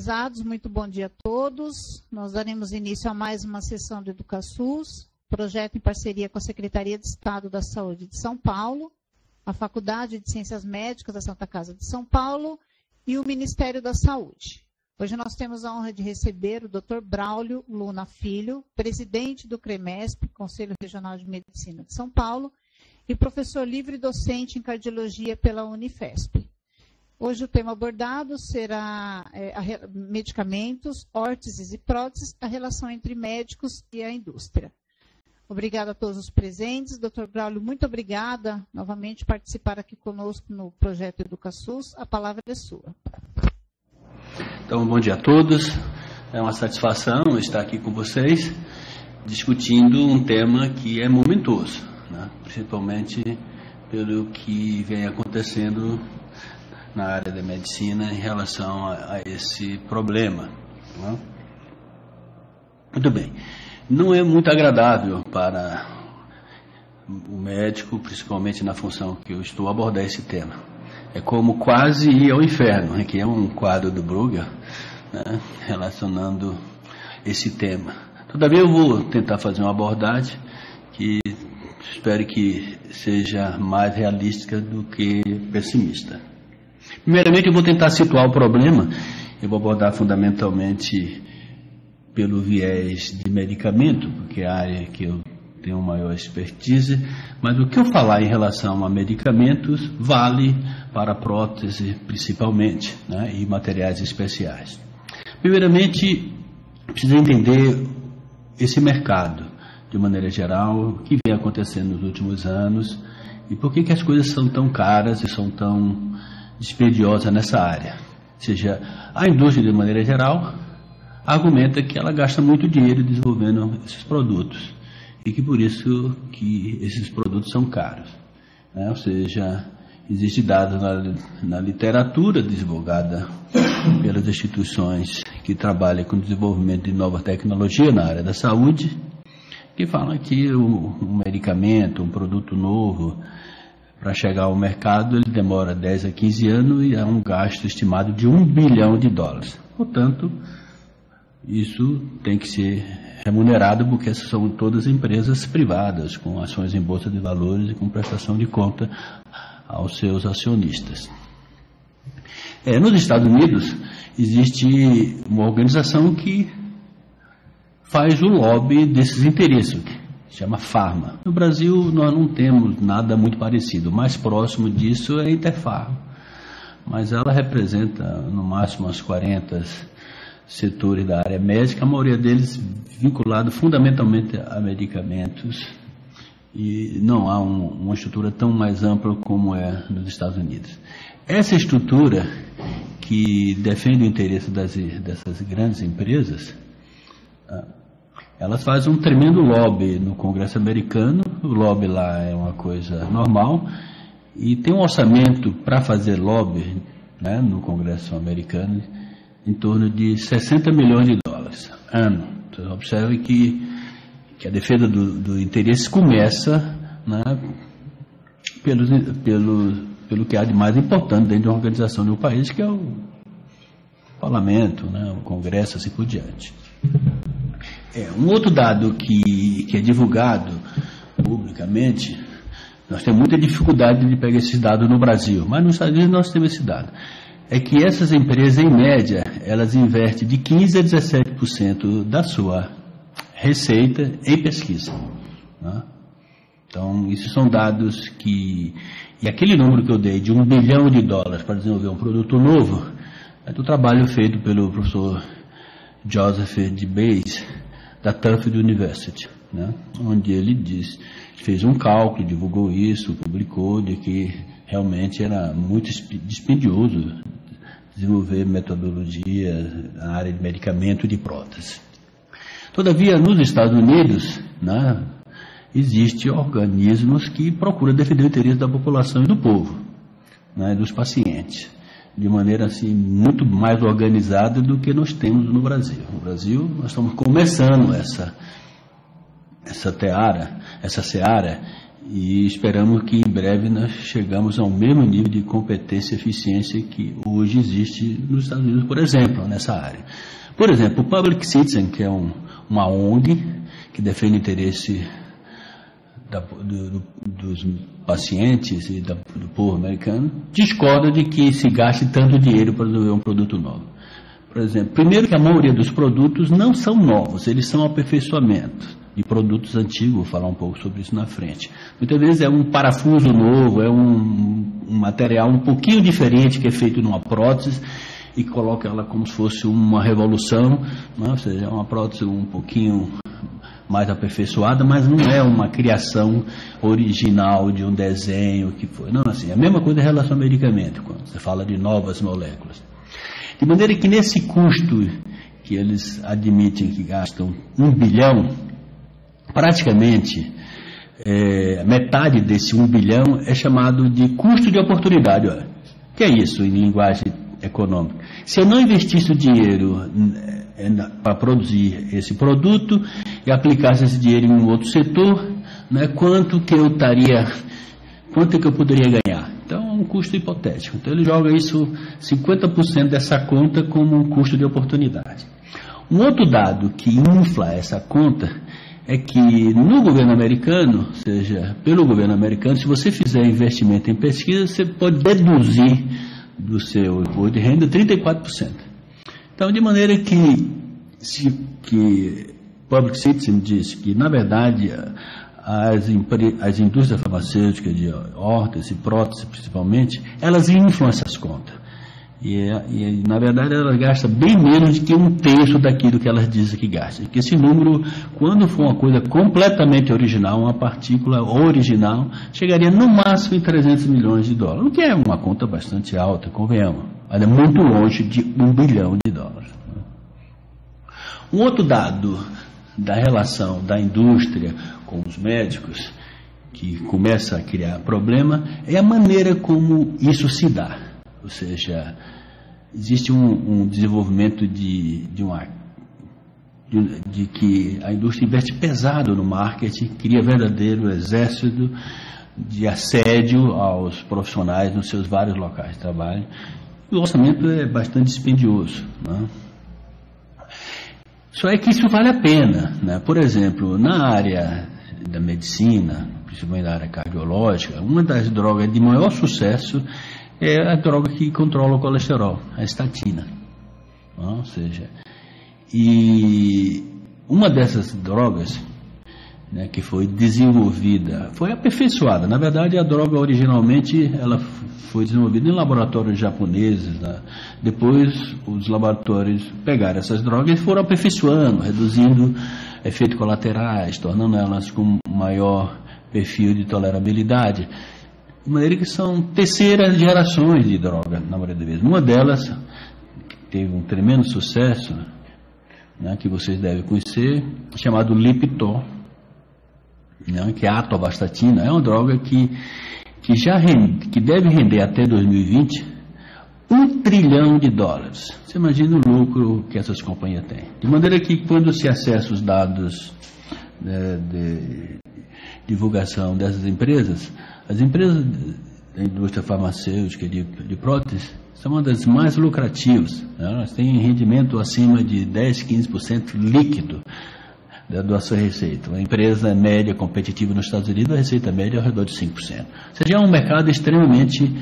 Prezados, muito bom dia a todos. Nós daremos início a mais uma sessão do EducaSUS, projeto em parceria com a Secretaria de Estado da Saúde de São Paulo, a Faculdade de Ciências Médicas da Santa Casa de São Paulo e o Ministério da Saúde. Hoje nós temos a honra de receber o Dr. Braulio Luna Filho, presidente do CREMESP, Conselho Regional de Medicina de São Paulo, e professor livre docente em cardiologia pela Unifesp. Hoje o tema abordado será medicamentos, órteses e próteses, a relação entre médicos e a indústria. Obrigada a todos os presentes. Dr. Braulio, muito obrigada novamente por participar aqui conosco no projeto EducaSUS. A palavra é sua. Então, bom dia a todos. É uma satisfação estar aqui com vocês, discutindo um tema que é momentoso, né? Principalmente pelo que vem acontecendo na área da medicina em relação a esse problema, né? Muito bem. Não é muito agradável para o médico, principalmente na função que eu estou, abordar esse tema. É como quase ir ao inferno, que é um quadro do Bruegel, né, relacionando esse tema. Todavia eu vou tentar fazer uma abordagem que espero que seja mais realística do que pessimista. Primeiramente eu vou tentar situar o problema. Eu vou abordar fundamentalmente pelo viés de medicamento, porque é a área que eu tenho maior expertise, mas o que eu falar em relação a medicamentos vale para prótese principalmente, né, e materiais especiais. Primeiramente, precisa entender esse mercado, de maneira geral, o que vem acontecendo nos últimos anos e por que as coisas são tão caras e são tão dispendiosas nessa área. Ou seja, a indústria, de maneira geral, argumenta que ela gasta muito dinheiro desenvolvendo esses produtos e que por isso que esses produtos são caros, né? Ou seja, existe dados na literatura divulgada pelas instituições que trabalham com o desenvolvimento de nova tecnologia na área da saúde, que falam que um medicamento, um produto novo, para chegar ao mercado, ele demora 10 a 15 anos e é um gasto estimado de $1 bilhão. Portanto, isso tem que ser remunerado porque essas são todas empresas privadas, com ações em bolsa de valores e com prestação de conta aos seus acionistas. Nos Estados Unidos, existe uma organização que faz o lobby desses interesses, que chama Pharma. No Brasil, nós não temos nada muito parecido. O mais próximo disso é a Interpharma, mas ela representa, no máximo, uns 40 setores da área médica, a maioria deles vinculado fundamentalmente a medicamentos, e não há uma estrutura tão mais ampla como é nos Estados Unidos. Essa estrutura que defende o interesse dessas grandes empresas, elas fazem um tremendo lobby no Congresso americano. O lobby lá é uma coisa normal e tem um orçamento para fazer lobby, né, no Congresso americano em torno de $60 milhões ano. Então, observe que a defesa do interesse começa, né, pelo que há de mais importante dentro de uma organização de um país, que é o parlamento, né, o Congresso, assim por diante. Um outro dado que é divulgado publicamente, nós temos muita dificuldade de pegar esses dados no Brasil, mas nos Estados Unidos nós temos esse dado. É que essas empresas, em média, elas investem de 15% a 17% da sua receita em pesquisa, né? Então, esses são dados que... E aquele número que eu dei de $1 bilhão para desenvolver um produto novo, é do trabalho feito pelo professor Joseph DeBase, da Tufts University, né? Onde ele fez um cálculo, divulgou isso, publicou, de que realmente era muito dispendioso desenvolver metodologia na área de medicamento e de prótese. Todavia, nos Estados Unidos, né, existem organismos que procuram defender o interesse da população e do povo, né, dos pacientes, de maneira assim muito mais organizada do que nós temos no Brasil. No Brasil, nós estamos começando essa seara, E esperamos que em breve nós chegamos ao mesmo nível de competência e eficiência que hoje existe nos Estados Unidos, por exemplo, nessa área. Por exemplo, o Public Citizen, que é uma ONG que defende o interesse dos pacientes e do povo americano, discorda de que se gaste tanto dinheiro para desenvolver um produto novo. Por exemplo, primeiro que a maioria dos produtos não são novos, eles são aperfeiçoamentos de produtos antigos, vou falar um pouco sobre isso na frente. Muitas vezes é um parafuso novo, é um material um pouquinho diferente que é feito numa prótese e coloca ela como se fosse uma revolução, né? Ou seja, é uma prótese um pouquinho mais aperfeiçoada, mas não é uma criação original de um desenho que foi. Não, assim, a mesma coisa em relação ao medicamento, quando você fala de novas moléculas. De maneira que nesse custo que eles admitem que gastam 1 bilhão, praticamente metade desse 1 bilhão é chamado de custo de oportunidade. Olha, o que é isso em linguagem econômica? Se eu não investisse o dinheiro para produzir esse produto e aplicasse esse dinheiro em um outro setor, né, quanto que eu poderia ganhar? Então é um custo hipotético. Então ele joga isso, 50% dessa conta, como um custo de oportunidade. Um outro dado que infla essa conta é que no governo americano, ou seja, pelo governo americano, se você fizer investimento em pesquisa, você pode deduzir do seu imposto de renda 34%. Então, de maneira que Public Citizen diz que, na verdade, as indústrias farmacêuticas de órtese e prótese, principalmente, elas inflam essas contas. E, na verdade, elas gastam bem menos do que 1/3 daquilo que elas dizem que gastam. Porque esse número, quando for uma coisa completamente original, uma partícula original, chegaria no máximo em 300 milhões de dólares, o que é uma conta bastante alta, convenhamos. Mas é muito longe de 1 bilhão de dólares. Um outro dado da relação da indústria com os médicos, que começa a criar problema, é a maneira como isso se dá. Ou seja, existe um desenvolvimento de que a indústria investe pesado no marketing, cria verdadeiro exército de assédio aos profissionais nos seus vários locais de trabalho. O orçamento é bastante dispendioso, né? Só é que isso vale a pena, né? Por exemplo, na área da medicina, principalmente na área cardiológica, uma das drogas de maior sucesso é a droga que controla o colesterol, a estatina. Ou seja, e uma dessas drogas, né, que foi desenvolvida, foi aperfeiçoada. Na verdade, a droga originalmente ela foi desenvolvida em laboratórios japoneses, né? Depois os laboratórios pegaram essas drogas e foram aperfeiçoando, reduzindo efeitos colaterais, tornando elas com maior perfil de tolerabilidade. De maneira que são terceiras gerações de droga, na maioria das vezes. Uma delas, que teve um tremendo sucesso, né, que vocês devem conhecer, chamado Lipitor, né, que é a atorvastatina. É uma droga que deve render até 2020 $1 trilhão. Você imagina o lucro que essas companhias têm. De maneira que quando se acessa os dados, né, de divulgação dessas empresas, as empresas da indústria farmacêutica de prótese são uma das mais lucrativas, né? Elas têm rendimento acima de 10, 15% líquido da sua receita. Uma empresa média competitiva nos Estados Unidos, a receita média é ao redor de 5%. Ou seja, é um mercado extremamente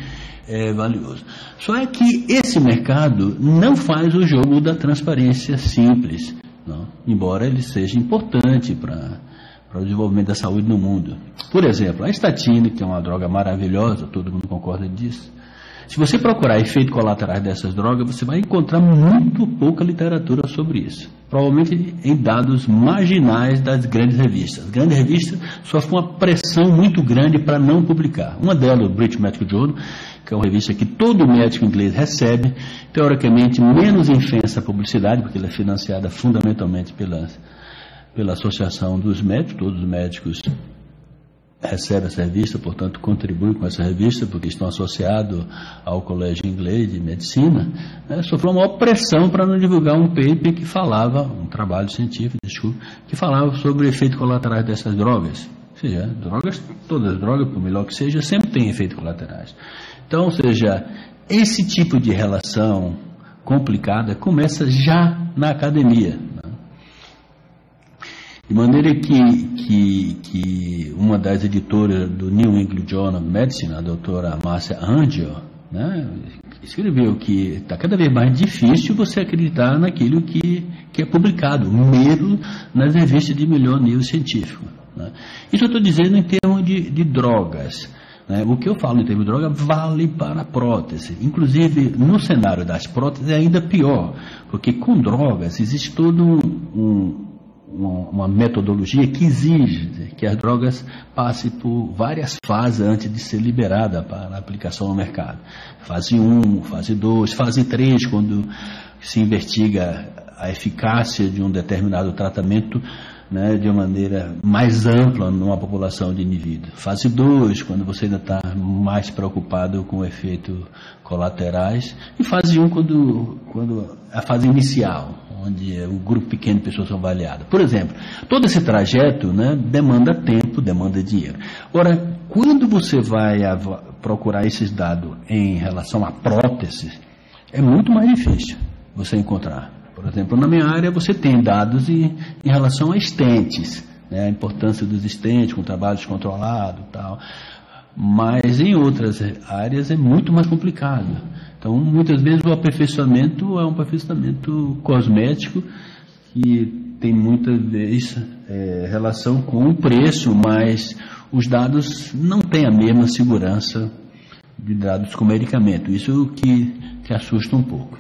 valioso. Só é que esse mercado não faz o jogo da transparência simples, não? Embora ele seja importante para o desenvolvimento da saúde no mundo. Por exemplo, a estatina, que é uma droga maravilhosa, todo mundo concorda disso. Se você procurar efeitos colaterais dessas drogas, você vai encontrar muito pouca literatura sobre isso. Provavelmente em dados marginais das grandes revistas. As grandes revistas sofrem uma pressão muito grande para não publicar. Uma delas, o British Medical Journal, que é uma revista que todo médico inglês recebe, teoricamente menos intensa publicidade, porque ela é financiada fundamentalmente pela Associação dos Médicos. Todos os médicos recebem essa revista, portanto contribuem com essa revista, porque estão associados ao Colégio Inglês de Medicina, né? Sofreu uma maior pressão para não divulgar um paper que falava, um trabalho científico, que falava sobre o efeito colaterais dessas drogas. seja, todas as drogas, por melhor que seja, sempre têm efeitos colaterais. Então, ou seja, esse tipo de relação complicada começa já na academia. Né? De maneira que uma das editoras do New England Journal of Medicine, a doutora Marcia Angel, né, escreveu que está cada vez mais difícil você acreditar naquilo que é publicado, mesmo nas revistas de melhor nível científico. Né? Isso eu estou dizendo em termos de drogas. Né? O que eu falo em termos de droga vale para a prótese. Inclusive, no cenário das próteses é ainda pior, porque com drogas existe todo uma metodologia que exige que as drogas passem por várias fases antes de ser liberada para aplicação no mercado. Fase 1, fase 2, fase 3, quando se investiga a eficácia de um determinado tratamento, né, de uma maneira mais ampla numa população de indivíduos. Fase 2, quando você ainda está mais preocupado com efeitos colaterais. E fase 1, quando a fase inicial, onde um grupo pequeno de pessoas são avaliadas. Por exemplo, todo esse trajeto, né, demanda tempo, demanda dinheiro. Ora, quando você vai procurar esses dados em relação à prótese, é muito mais difícil você encontrar. Por exemplo, na minha área você tem dados em relação a estentes, né, a importância dos estentes, com trabalho descontrolado e tal. Mas em outras áreas é muito mais complicado. Então, muitas vezes o aperfeiçoamento é um aperfeiçoamento cosmético que tem muitas vezes relação com o preço, mas os dados não têm a mesma segurança de dados com medicamento. Isso que assusta um pouco.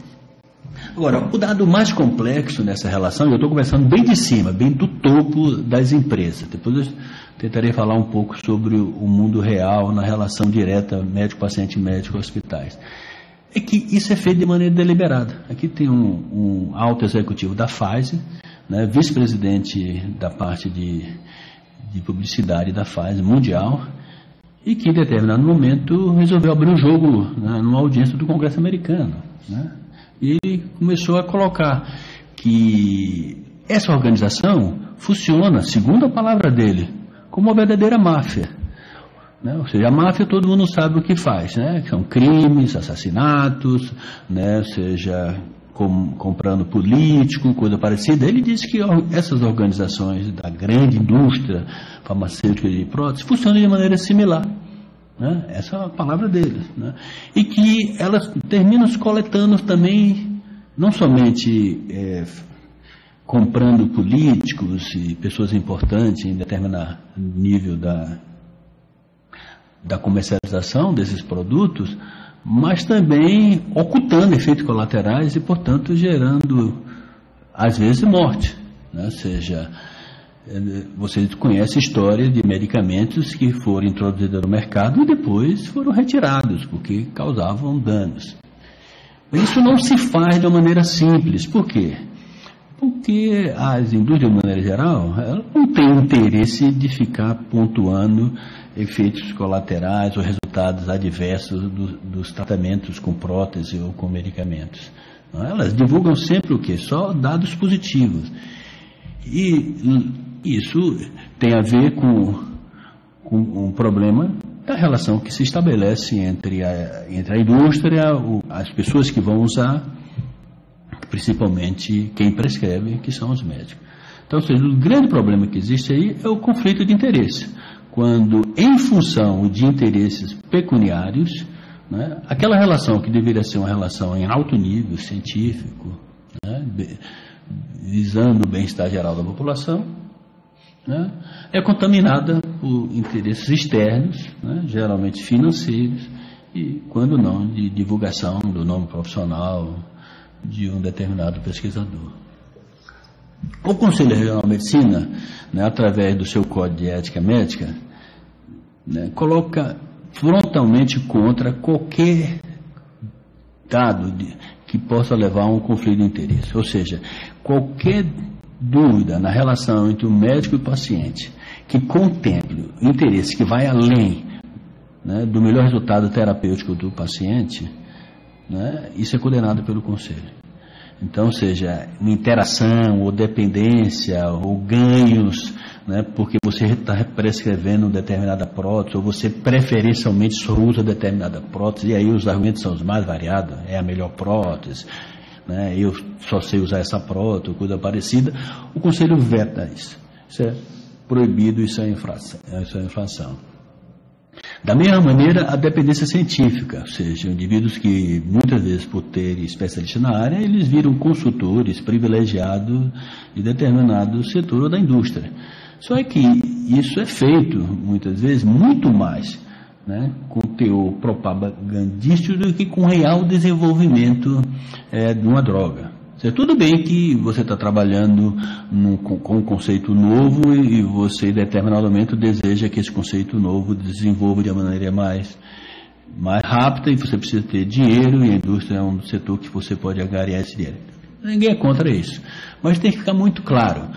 Agora, o dado mais complexo nessa relação, eu estou conversando bem de cima, bem do topo das empresas. Depois eu tentarei falar um pouco sobre o mundo real na relação direta médico-paciente, médico-hospitais. É que isso é feito de maneira deliberada. Aqui tem um alto executivo da Pfizer, né, vice-presidente da parte de publicidade da Pfizer mundial, e que em determinado momento resolveu abrir um jogo, né, numa audiência do Congresso americano, né? E ele começou a colocar que essa organização funciona, segundo a palavra dele, como uma verdadeira máfia. Né? Ou seja, a máfia todo mundo sabe o que faz, né? São crimes, assassinatos, né? Ou seja, comprando político, coisa parecida. Ele disse que essas organizações da grande indústria farmacêutica de prótese funcionam de maneira similar. Né? Essa é a palavra deles, né? E que elas terminam se coletando também, não somente comprando políticos e pessoas importantes em determinado nível da comercialização desses produtos, mas também ocultando efeitos colaterais e, portanto, gerando, às vezes, morte, né? Ou seja, você conhece a história de medicamentos que foram introduzidos no mercado e depois foram retirados, porque causavam danos. Isso não se faz de uma maneira simples. Por quê? Porque as indústrias, de maneira geral, elas não têm interesse de ficar pontuando efeitos colaterais ou resultados adversos dos tratamentos com prótese ou com medicamentos. Elas divulgam sempre o quê? Só dados positivos. E isso tem a ver com um problema da relação que se estabelece entre a indústria, as pessoas que vão usar, principalmente quem prescreve, que são os médicos. Então, ou seja, o grande problema que existe aí é o conflito de interesse. Quando, em função de interesses pecuniários, né, aquela relação que deveria ser uma relação em alto nível científico, né, visando o bem-estar geral da população, né, é contaminada por interesses externos, né, geralmente financeiros, e, quando não, de divulgação do nome profissional de um determinado pesquisador. O Conselho Regional de Medicina, né, através do seu Código de Ética Médica, né, coloca frontalmente contra qualquer dado que possa levar a um conflito de interesse. Ou seja, qualquer dúvida na relação entre o médico e o paciente que contemple o interesse que vai além, né, do melhor resultado terapêutico do paciente, né, isso é condenado pelo Conselho. Então, ou seja, uma interação ou dependência ou ganhos, né, porque você está prescrevendo determinada prótese, ou você preferencialmente só usa determinada prótese, e aí os argumentos são os mais variados, é a melhor prótese, né, eu só sei usar essa prótese, ou coisa parecida, o Conselho veta isso. Isso é proibido, isso é infração. Da mesma maneira, a dependência científica, ou seja, indivíduos que muitas vezes, por terem especialistas na área, eles viram consultores privilegiados de determinado setor ou da indústria. Só que isso é feito, muitas vezes, muito mais, né, com teor propagandístico do que com real desenvolvimento de uma droga. Tudo bem que você está trabalhando com um conceito novo e você, em determinado momento, deseja que esse conceito novo desenvolva de uma maneira mais rápida e você precisa ter dinheiro, e a indústria é um setor que você pode angariar esse dinheiro. Ninguém é contra isso. Mas tem que ficar muito claro.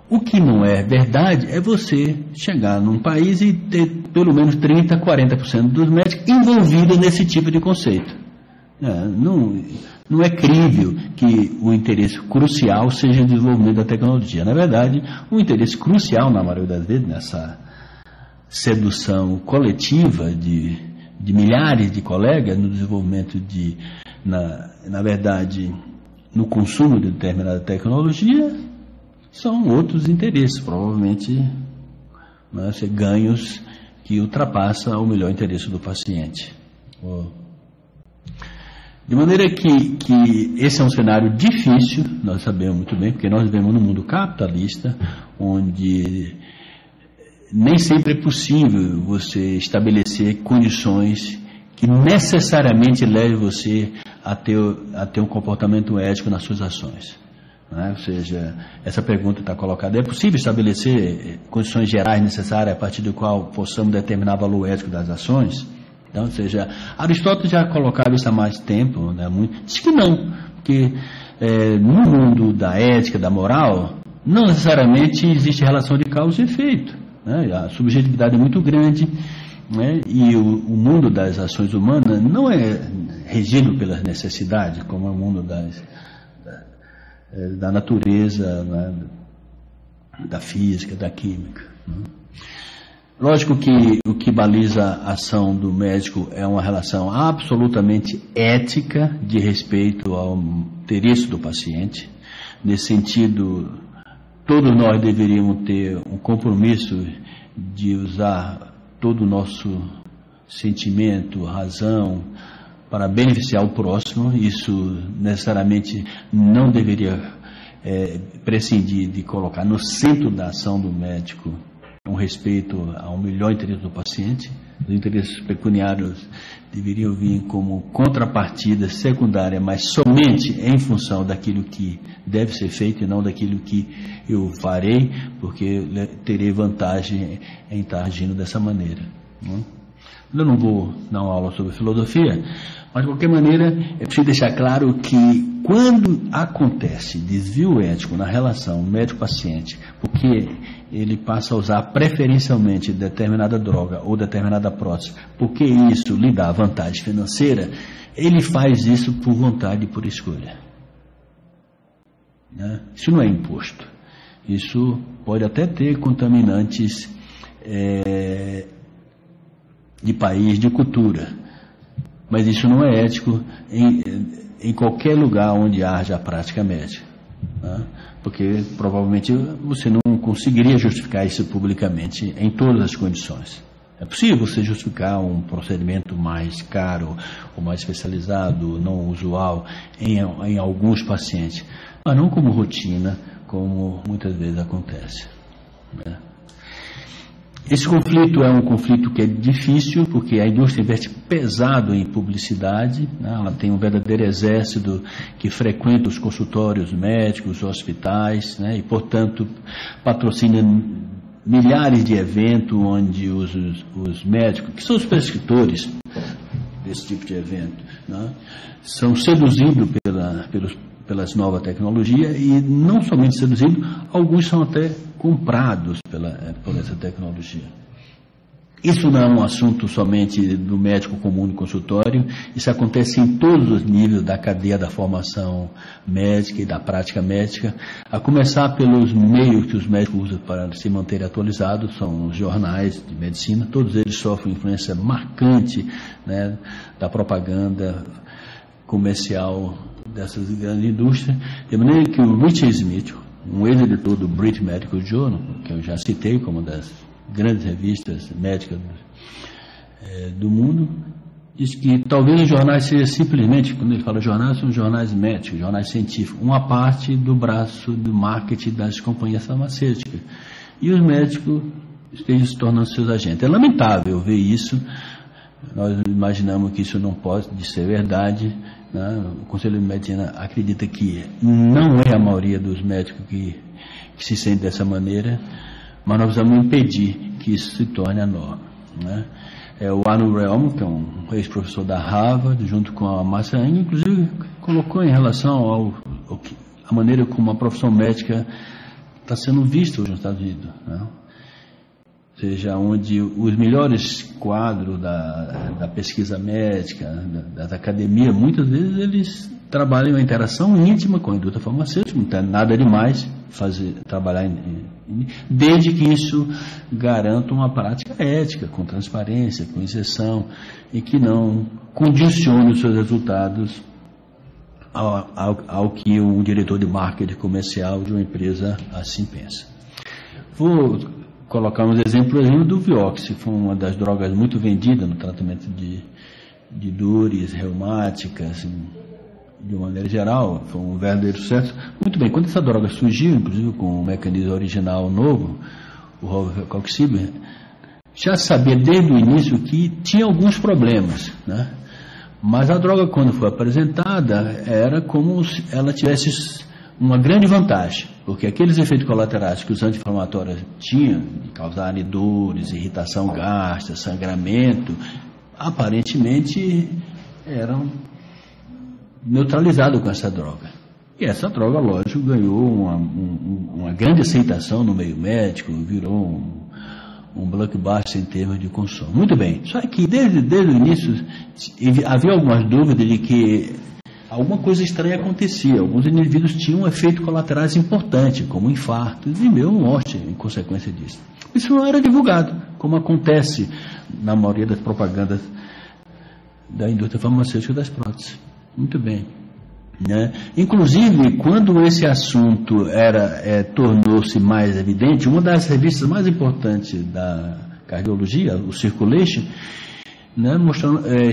O que não é verdade é você chegar num país e ter pelo menos 30%, 40% dos médicos envolvidos nesse tipo de conceito. Não é crível que o interesse crucial seja o desenvolvimento da tecnologia. Na verdade, o interesse crucial, na maioria das vezes, nessa sedução coletiva de milhares de colegas no desenvolvimento na verdade, no consumo de determinada tecnologia, são outros interesses, provavelmente, né, ganhos que ultrapassam o melhor interesse do paciente. De maneira que esse é um cenário difícil, nós sabemos muito bem, porque nós vivemos num mundo capitalista, onde nem sempre é possível você estabelecer condições que necessariamente levem você a ter um comportamento ético nas suas ações. Né? Ou seja, essa pergunta está colocada: é possível estabelecer condições gerais necessárias a partir do qual possamos determinar o valor ético das ações? Então, ou seja, Aristóteles já colocava isso há mais tempo, né? Diz que não, porque no mundo da ética, da moral, não necessariamente existe relação de causa e efeito. Né? A subjetividade é muito grande, né? E o mundo das ações humanas não é regido pelas necessidades, como é o mundo da natureza, né? Da física, da química. Né? Lógico que o que baliza a ação do médico é uma relação absolutamente ética de respeito ao interesse do paciente. Nesse sentido, todos nós deveríamos ter um compromisso de usar todo o nosso sentimento, razão, para beneficiar o próximo. Isso necessariamente não deveria prescindir de colocar no centro da ação do médico um respeito ao melhor interesse do paciente. Os interesses pecuniários deveriam vir como contrapartida secundária, mas somente em função daquilo que deve ser feito e não daquilo que eu farei, porque terei vantagem em estar agindo dessa maneira. Eu não vou dar uma aula sobre filosofia, mas de qualquer maneira é preciso deixar claro que quando acontece desvio ético na relação médico-paciente, porque ele passa a usar preferencialmente determinada droga ou determinada prótese, porque isso lhe dá vantagem financeira, ele faz isso por vontade e por escolha. Né? Isso não é imposto. Isso pode até ter contaminantes de país, de cultura, mas isso não é ético em qualquer lugar onde haja a prática médica. Né? Porque provavelmente você não conseguiria justificar isso publicamente em todas as condições. É possível você justificar um procedimento mais caro ou mais especializado, não usual, em alguns pacientes, mas não como rotina, como muitas vezes acontece. Né? Esse conflito é um conflito que é difícil, porque a indústria investe pesado em publicidade, né? Ela tem um verdadeiro exército que frequenta os consultórios médicos, os hospitais, né? E, portanto, patrocina milhares de eventos onde os médicos, que são os prescritores desse tipo de evento, né? São seduzidos pelas novas tecnologias, e não somente seduzidos, alguns são até comprados por essa tecnologia. Isso não é um assunto somente do médico comum do consultório, isso acontece em todos os níveis da cadeia da formação médica e da prática médica, a começar pelos meios que os médicos usam para se manterem atualizados, são os jornais de medicina, todos eles sofrem influência marcante, né, da propaganda comercial dessas grandes indústrias, de maneira que o Richard Smith, um ex-editor do British Medical Journal, que eu já citei como uma das grandes revistas médicas do mundo, diz que talvez os jornais sejam simplesmente, quando ele fala jornais, são jornais médicos, jornais científicos, uma parte do braço do marketing das companhias farmacêuticas. E os médicos estejam se tornando seus agentes. É lamentável ver isso. Nós imaginamos que isso não pode ser verdade, né? O Conselho de Medicina acredita que não é a maioria dos médicos que se sente dessa maneira, mas nós precisamos impedir que isso se torne a norma, né? O Arnold Rellman, que é um ex-professor da Harvard, junto com a Marcia Eng, inclusive colocou em relação à maneira como a profissão médica está sendo vista hoje nos Estados Unidos, né? Ou seja, onde os melhores quadros da pesquisa médica, da academia, muitas vezes eles trabalham a interação íntima com a indústria farmacêutica, não tem nada demais trabalhar desde que isso garanta uma prática ética, com transparência, com isenção, e que não condicione os seus resultados ao que um diretor de marketing comercial de uma empresa assim pensa. Vou colocar uns exemplos do Vioxx, que foi uma das drogas muito vendidas no tratamento de dores reumáticas, de uma maneira geral, foi um verdadeiro sucesso. Muito bem, quando essa droga surgiu, inclusive com o mecanismo original novo, o Rovacoxib, já sabia desde o início que tinha alguns problemas, né? Mas a droga, quando foi apresentada, era como se ela tivesse uma grande vantagem, porque aqueles efeitos colaterais que os anti-inflamatórios tinham, de causarem dores, irritação gástrica, sangramento, aparentemente eram neutralizados com essa droga. E essa droga, lógico, ganhou uma grande aceitação no meio médico, virou um blockbuster em termos de consumo. Muito bem, só que desde o início havia algumas dúvidas de que alguma coisa estranha acontecia. Alguns indivíduos tinham um efeito colaterais importante, como infartos e mesmo morte em consequência disso. Isso não era divulgado, como acontece na maioria das propagandas da indústria farmacêutica das próteses. Muito bem, né? Inclusive, quando esse assunto tornou-se mais evidente, uma das revistas mais importantes da cardiologia, o Circulation, né,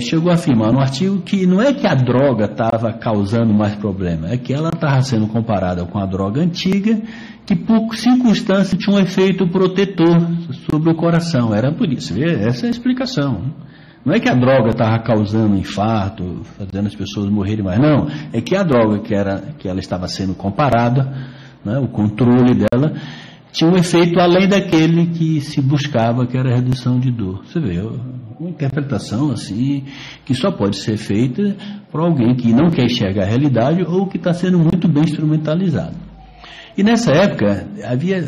chegou a afirmar no artigo que não é que a droga estava causando mais problema, é que ela estava sendo comparada com a droga antiga, que por circunstância tinha um efeito protetor sobre o coração. Era por isso. Essa é a explicação. Não é que a droga estava causando infarto, fazendo as pessoas morrerem mais, não. É que a droga que ela estava sendo comparada, né, o controle dela, tinha um efeito além daquele que se buscava, que era a redução de dor. Você vê, uma interpretação assim, que só pode ser feita por alguém que não quer enxergar a realidade ou que está sendo muito bem instrumentalizado. E nessa época havia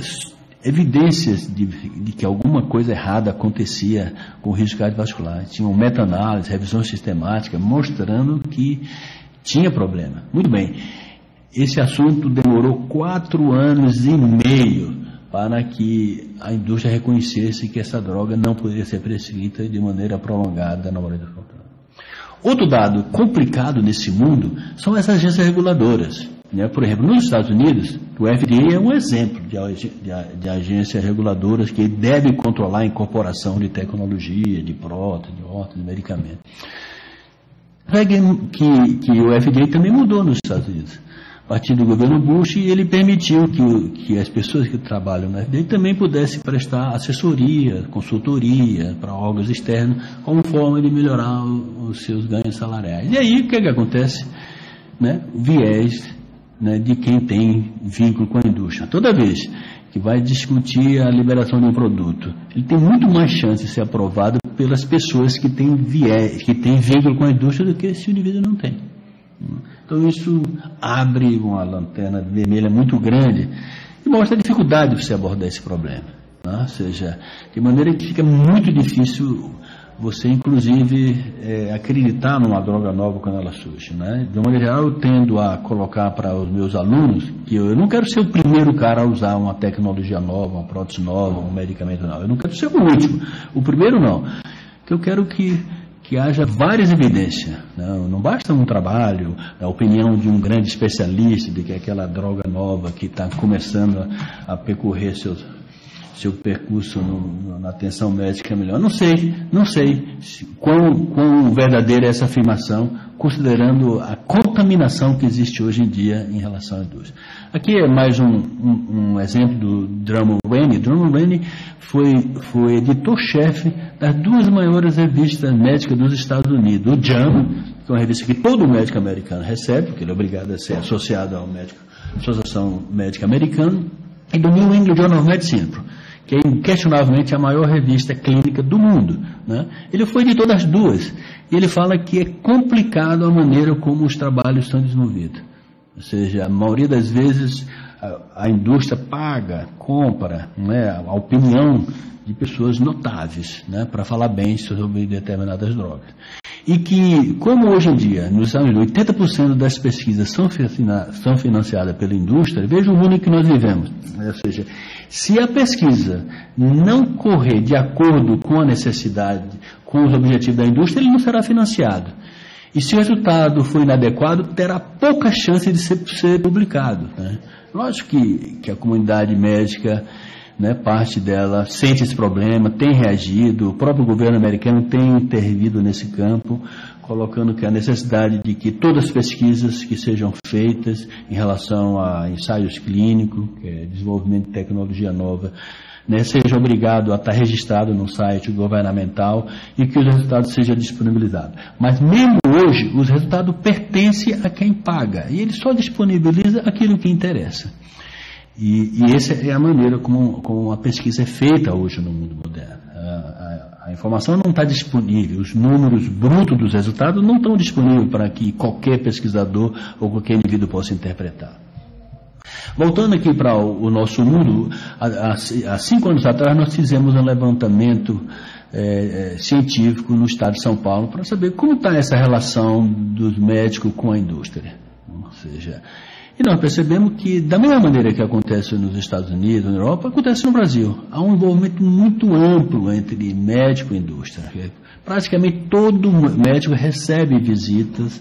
evidências de que alguma coisa errada acontecia com o risco cardiovascular. Tinha uma meta-análise, revisão sistemática, mostrando que tinha problema. Muito bem, esse assunto demorou 4 anos e meio para que a indústria reconhecesse que essa droga não poderia ser prescrita de maneira prolongada na hora da fronteira. Outro dado complicado nesse mundo são as agências reguladoras. Por exemplo, nos Estados Unidos, o FDA é um exemplo de agências reguladoras que deve controlar a incorporação de tecnologia, de prótese, de órtese, de medicamento. Que o FDA também mudou nos Estados Unidos. A partir do governo Bush, ele permitiu que as pessoas que trabalham na FDA também pudessem prestar assessoria, consultoria para órgãos externos, como forma de melhorar os seus ganhos salariais. E aí, o que acontece? O viés, de quem tem vínculo com a indústria. Toda vez que vai discutir a liberação de um produto, ele tem muito mais chance de ser aprovado pelas pessoas que têm viés, que têm vínculo com a indústria, do que se o indivíduo não tem. Então isso abre uma lanterna vermelha muito grande e mostra a dificuldade de você abordar esse problema. né? Ou seja, de maneira que fica muito difícil você, inclusive, acreditar numa droga nova quando ela surge, né? De uma maneira geral, eu tendo a colocar para os meus alunos que eu não quero ser o primeiro cara a usar uma tecnologia nova, uma prótese nova, um medicamento novo. Eu não quero ser o último. O primeiro não. Que eu quero que haja várias evidências. Não basta um trabalho, a opinião de um grande especialista de que aquela droga nova que está começando a percorrer seu percurso na atenção médica é melhor. Não sei quão verdadeira é essa afirmação, considerando a contaminação que existe hoje em dia em relação à indústria. Aqui é mais um exemplo do Drummond Rainey. Drummond Rainey foi editor-chefe das duas maiores revistas médicas dos Estados Unidos, o JAMA, que é uma revista que todo médico americano recebe, porque ele é obrigado a ser associado à Associação Médica Americana, e do New England Journal of Medicine, que é inquestionavelmente a maior revista clínica do mundo, né? Ele foi editor das duas, e ele fala que é complicado a maneira como os trabalhos são desenvolvidos. Ou seja, a maioria das vezes a indústria compra, né, a opinião de pessoas notáveis, né, para falar bem sobre determinadas drogas. E que, como hoje em dia, nos Estados Unidos, 80% das pesquisas são financiadas pela indústria, veja o mundo em que nós vivemos. Ou seja, se a pesquisa não correr de acordo com a necessidade, com os objetivos da indústria, ele não será financiado. E se o resultado for inadequado, terá pouca chance de ser publicado, né? Lógico que a comunidade médica, né, parte dela sente esse problema, tem reagido, o próprio governo americano tem intervido nesse campo, colocando que a necessidade de que todas as pesquisas que sejam feitas em relação a ensaios clínicos, desenvolvimento de tecnologia nova, né, seja obrigado a estar registrado no site governamental e que os resultados sejam disponibilizados. Mas mesmo hoje, os resultados pertencem a quem paga e ele só disponibiliza aquilo que interessa. E essa é a maneira como a pesquisa é feita hoje no mundo moderno. A informação não está disponível, os números brutos dos resultados não estão disponíveis para que qualquer pesquisador ou qualquer indivíduo possa interpretar. Voltando aqui para o nosso mundo, há 5 anos atrás nós fizemos um levantamento científico no estado de São Paulo para saber como está essa relação dos médicos com a indústria. Ou seja, e nós percebemos que, da mesma maneira que acontece nos Estados Unidos, na Europa, acontece no Brasil. Há um envolvimento muito amplo entre médico e indústria. Praticamente todo médico recebe visitas,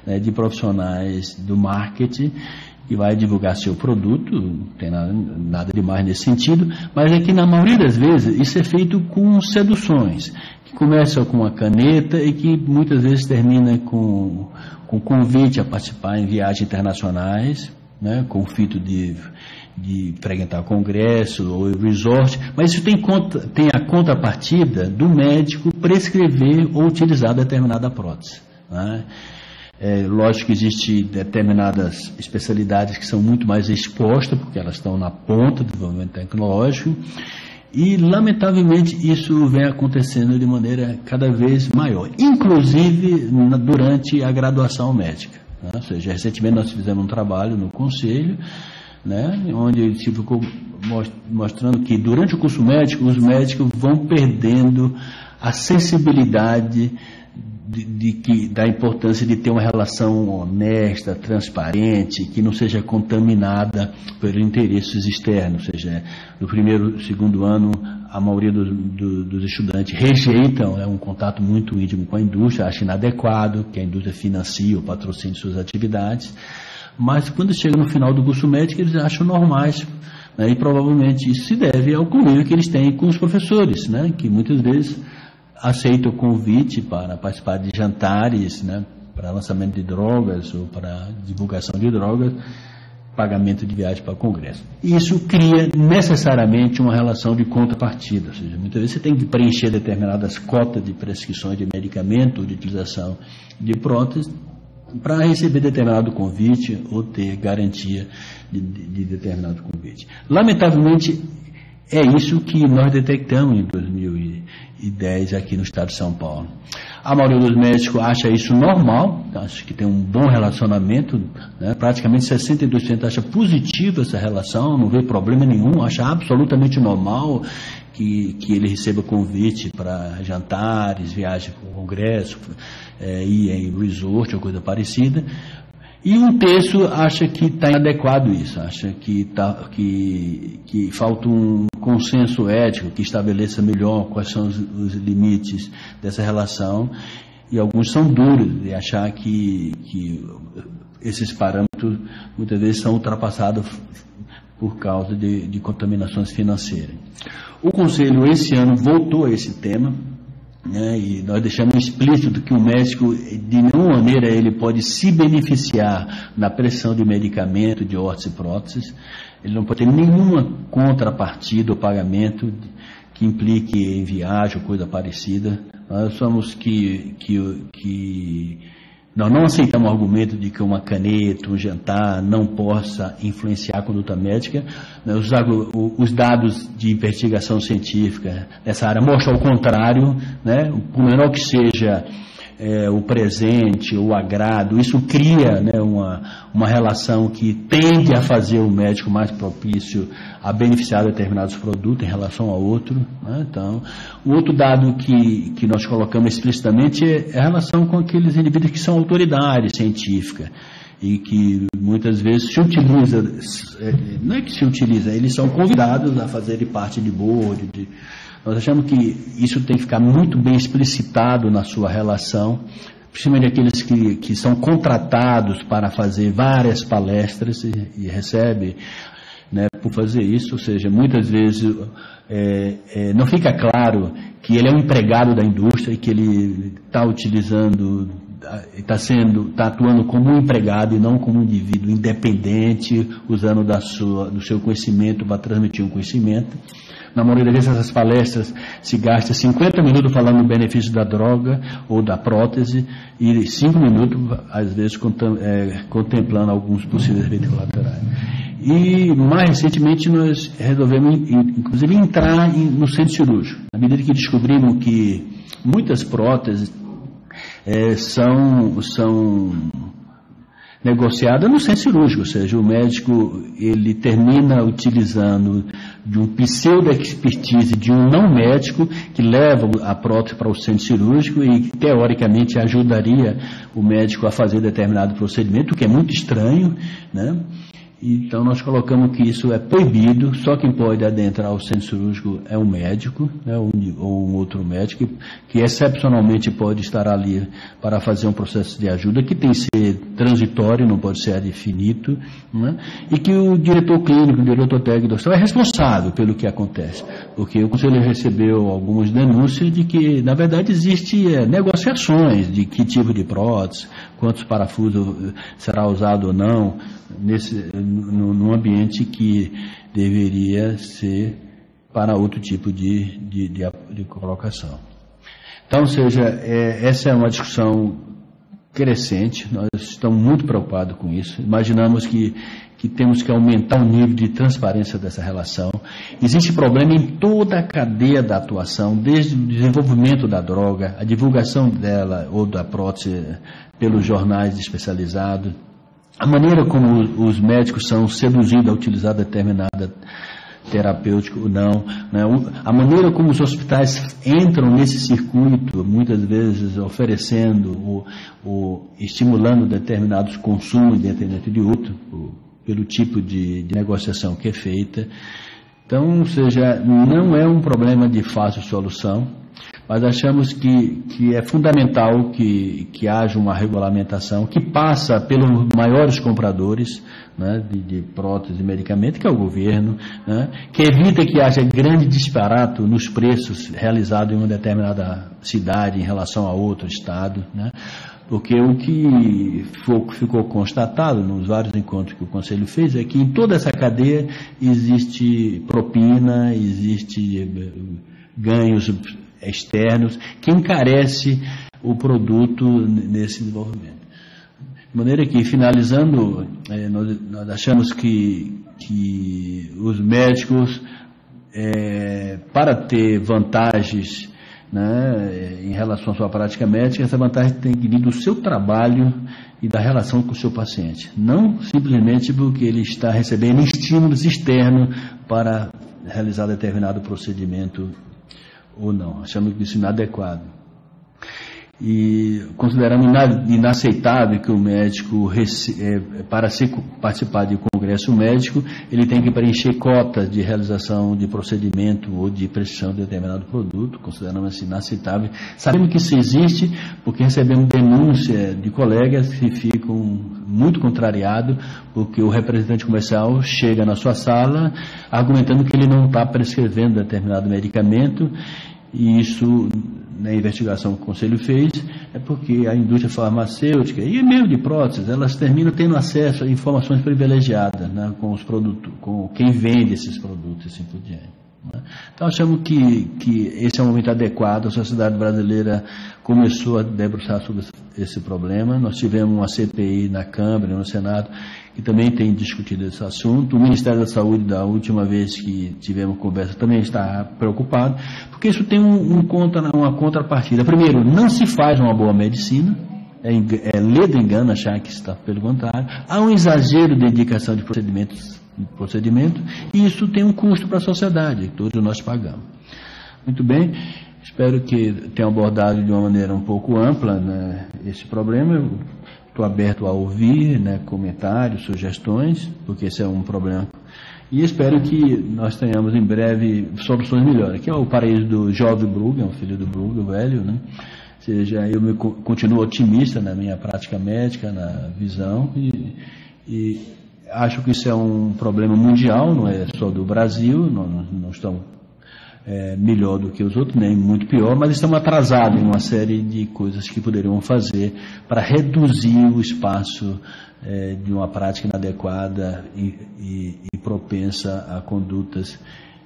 né, de profissionais do marketing que vai divulgar seu produto, não tem nada demais nesse sentido, mas é que na maioria das vezes isso é feito com seduções, que começam com a caneta e que muitas vezes termina com convite a participar em viagens internacionais, né, com o fito de frequentar congresso ou resort, mas isso tem a contrapartida do médico prescrever ou utilizar determinada prótese, né? Lógico que existem determinadas especialidades que são muito mais expostas, porque elas estão na ponta do desenvolvimento tecnológico, e lamentavelmente isso vem acontecendo de maneira cada vez maior, inclusive durante a graduação médica, né? Ou seja, recentemente nós fizemos um trabalho no Conselho, né, onde se ficou mostrando que durante o curso médico os médicos vão perdendo a sensibilidade da importância de ter uma relação honesta, transparente, que não seja contaminada por interesses externos. Ou seja, no primeiro, segundo ano, a maioria dos estudantes rejeitam, um contato muito íntimo com a indústria, acha inadequado que a indústria financie ou patrocine suas atividades, mas quando chega no final do curso médico eles acham normais, né, e provavelmente isso se deve ao convívio que eles têm com os professores, né, que muitas vezes aceita o convite para participar de jantares, né, para lançamento de drogas ou para divulgação de drogas, pagamento de viagem para o congresso. Isso cria necessariamente uma relação de contrapartida, ou seja, muitas vezes você tem que preencher determinadas cotas de prescrições de medicamento ou de utilização de prótese para receber determinado convite ou ter garantia de determinado convite. Lamentavelmente, é isso que nós detectamos em 2010 aqui no estado de São Paulo. A maioria dos médicos acha isso normal, acha que tem um bom relacionamento, né? Praticamente 62% acha positiva essa relação, não vê problema nenhum, acha absolutamente normal que ele receba convite para jantares, viagem para o congresso, ir em resort ou coisa parecida. E um terço acha que está inadequado isso, acha que falta um consenso ético que estabeleça melhor quais são os limites dessa relação, e alguns são duros de achar que esses parâmetros muitas vezes são ultrapassados por causa de contaminações financeiras. O Conselho esse ano voltou a esse tema, né, e nós deixamos explícito que o médico, de nenhuma maneira, ele pode se beneficiar na pressão de medicamento, de órtese e próteses. Ele não pode ter nenhuma contrapartida ou pagamento que implique em viagem ou coisa parecida. Nós somos nós não aceitamos o argumento de que uma caneta, um jantar não possa influenciar a conduta médica. Os dados de investigação científica nessa área mostram ao contrário, né? Por menor que seja o presente, o agrado, isso cria, né, uma relação que tende a fazer o médico mais propício a beneficiar de determinados produtos em relação a outro, né? Então, o outro dado que nós colocamos explicitamente é a relação com aqueles indivíduos que são autoridades científicas e que muitas vezes se utiliza, não é que se utiliza, eles são convidados a fazerem parte de board, nós achamos que isso tem que ficar muito bem explicitado na sua relação, principalmente aqueles que são contratados para fazer várias palestras e recebem, né, por fazer isso. Ou seja, muitas vezes não fica claro que ele é um empregado da indústria e que ele está utilizando, está atuando como um empregado e não como um indivíduo independente, usando do seu conhecimento para transmitir um conhecimento. Na maioria das vezes, essas palestras se gasta 50 minutos falando do benefício da droga ou da prótese e 5 minutos, às vezes, contemplando alguns possíveis efeitos colaterais. E, mais recentemente, nós resolvemos, inclusive, entrar no centro cirúrgico. À medida que descobrimos que muitas próteses são negociada no centro cirúrgico, ou seja, o médico ele termina utilizando de um pseudo-expertise de um não médico que leva a prótese para o centro cirúrgico e teoricamente ajudaria o médico a fazer determinado procedimento, o que é muito estranho, né? Então nós colocamos que isso é proibido, só quem pode adentrar o centro cirúrgico é um médico, né, ou um outro médico, que excepcionalmente pode estar ali para fazer um processo de ajuda, que tem que ser transitório, não pode ser infinito, né, e que o diretor clínico, o diretor técnico do hospital é responsável pelo que acontece, porque o Conselho recebeu algumas denúncias de que, na verdade, existem negociações de que tipo de prótese, quantos parafusos será usado ou não, num ambiente que deveria ser para outro tipo de colocação. Então, ou seja, essa é uma discussão crescente, nós estamos muito preocupados com isso, imaginamos que temos que aumentar o nível de transparência dessa relação. Existe problema em toda a cadeia da atuação, desde o desenvolvimento da droga, a divulgação dela ou da prótese pelos jornais especializados, a maneira como os médicos são seduzidos a utilizar determinada terapêutica ou não, né? A maneira como os hospitais entram nesse circuito, muitas vezes oferecendo ou estimulando determinados consumos independente de outro, pelo tipo de negociação que é feita. Então, ou seja, não é um problema de fácil solução, mas achamos que é fundamental que haja uma regulamentação que passa pelos maiores compradores, né, de prótese e medicamento, que é o governo, né, que evita que haja grande disparato nos preços realizados em uma determinada cidade em relação a outro estado, né, porque o que ficou constatado nos vários encontros que o Conselho fez é que em toda essa cadeia existe propina, existe ganhos externos que encarece o produto nesse desenvolvimento. De maneira que, finalizando, nós achamos que os médicos, para ter vantagens né, em relação à sua prática médica, essa vantagem tem que vir do seu trabalho e da relação com o seu paciente. Não simplesmente porque ele está recebendo estímulos externos para realizar determinado procedimento ou não. Achamos isso inadequado. E consideramos inaceitável que o médico, para participar de congresso médico, ele tem que preencher cotas de realização de procedimento ou de prescrição de determinado produto. Consideramos assim inaceitável. Sabemos que isso existe porque recebemos denúncia de colegas que ficam muito contrariados porque o representante comercial chega na sua sala argumentando que ele não está prescrevendo determinado medicamento. E isso, na investigação que o Conselho fez, é porque a indústria farmacêutica e mesmo de próteses, elas terminam tendo acesso a informações privilegiadas, né, com os produtos, com quem vende esses produtos e assim por diante. Né? Então, achamos que esse é um momento adequado. A sociedade brasileira começou a debruçar sobre esse problema. Nós tivemos uma CPI na Câmara e no Senado que também tem discutido esse assunto. O Ministério da Saúde, da última vez que tivemos conversa, também está preocupado, porque isso tem uma contrapartida. Primeiro, não se faz uma boa medicina, é ledo engano achar que está pelo contrário. Há um exagero de indicação de procedimento, e isso tem um custo para a sociedade, que todos nós pagamos. Muito bem, espero que tenha abordado de uma maneira um pouco ampla, né, esse problema. Estou aberto a ouvir, né, comentários, sugestões, porque esse é um problema. E espero que nós tenhamos em breve soluções melhores. Aqui é o paraíso do jovem Brugger, um filho do Brugger, velho, né? Ou seja, eu continuo otimista na minha prática médica, na visão, e acho que isso é um problema mundial, não é só do Brasil, não estamos melhor do que os outros, nem muito pior, mas estamos atrasados em uma série de coisas que poderiam fazer para reduzir o espaço de uma prática inadequada e propensa a condutas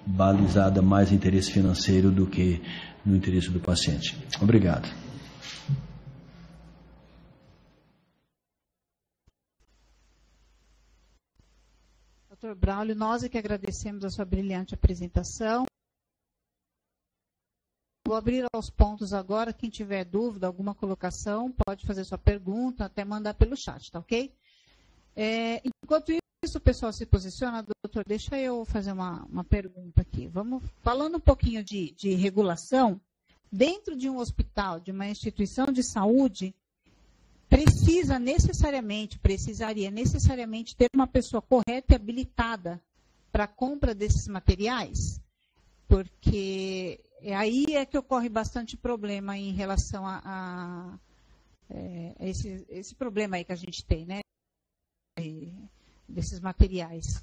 balizadas mais em interesse financeiro do que no interesse do paciente. Obrigado. Dr. Braulio, nós é que agradecemos a sua brilhante apresentação. Vou abrir aos pontos agora. Quem tiver dúvida, alguma colocação, pode fazer sua pergunta, até mandar pelo chat, tá ok? Enquanto isso, o pessoal se posiciona, doutor, deixa eu fazer uma pergunta aqui. Vamos falando um pouquinho de regulação. Dentro de um hospital, de uma instituição de saúde, precisaria necessariamente ter uma pessoa correta e habilitada para a compra desses materiais? Porque aí é que ocorre bastante problema em relação a esse problema aí que a gente tem, né? Desses materiais.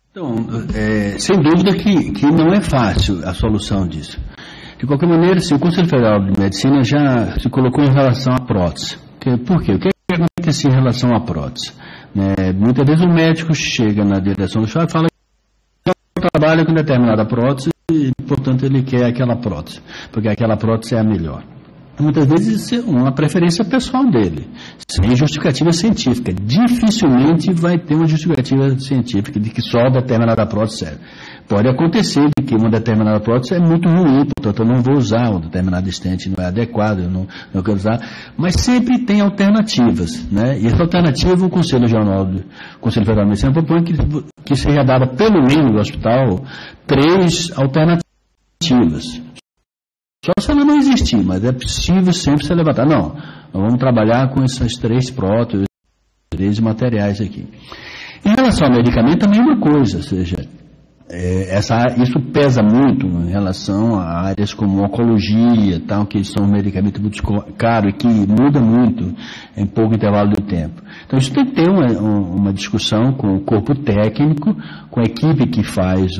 Então, sem dúvida que não é fácil a solução disso. De qualquer maneira, o Conselho Federal de Medicina já se colocou em relação à prótese. Por quê? O que acontece em relação à prótese? Muitas vezes o médico chega na direção do hospital e fala que trabalha com determinada prótese e, portanto, ele quer aquela prótese, porque aquela prótese é a melhor. Muitas vezes isso é uma preferência pessoal dele, sem justificativa científica. Dificilmente vai ter uma justificativa científica de que só determinada prótese serve. Pode acontecer de que uma determinada prótese é muito ruim, portanto eu não vou usar, um determinado estente não é adequado, eu não quero usar, mas sempre tem alternativas, né? E essa alternativa o Conselho Federal de Medicina propõe que seja dada pelo menos no hospital 3 alternativas. Só se ela não existir, mas é possível sempre se levantar. Não, nós vamos trabalhar com essas 3 próteses, 3 materiais aqui. Em relação ao medicamento, também é uma coisa, ou seja, isso pesa muito em relação a áreas como oncologia, tal, que são medicamentos muito caros e que muda muito em pouco intervalo de tempo. Então, isso tem que ter uma discussão com o corpo técnico, com a equipe que faz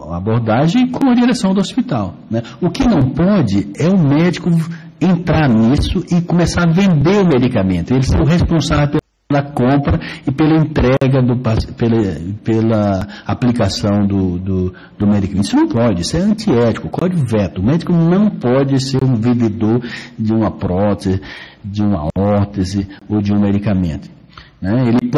a abordagem e com a direção do hospital, né? O que não pode é o médico entrar nisso e começar a vender o medicamento. Ele é o responsável pela compra e pela entrega, pela aplicação do medicamento. Isso não pode, isso é antiético, código veto. O médico não pode ser um vendedor de uma prótese, de uma órtese ou de um medicamento, né? Ele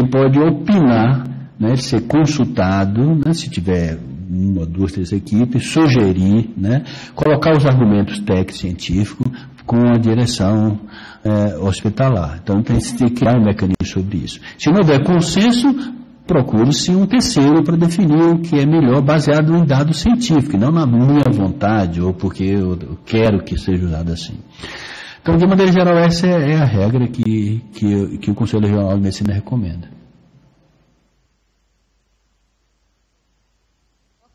pode opinar, né, ser consultado, né, se tiver uma, duas, três equipes, sugerir, né, colocar os argumentos técnicos científicos com a direção hospitalar. Então tem que criar um mecanismo sobre isso. Se não houver consenso, procure-se um terceiro para definir o que é melhor, baseado em dados científicos, não na minha vontade ou porque eu quero que seja usado assim. Então, de maneira geral, essa é a regra que o Conselho Regional de Medicina recomenda.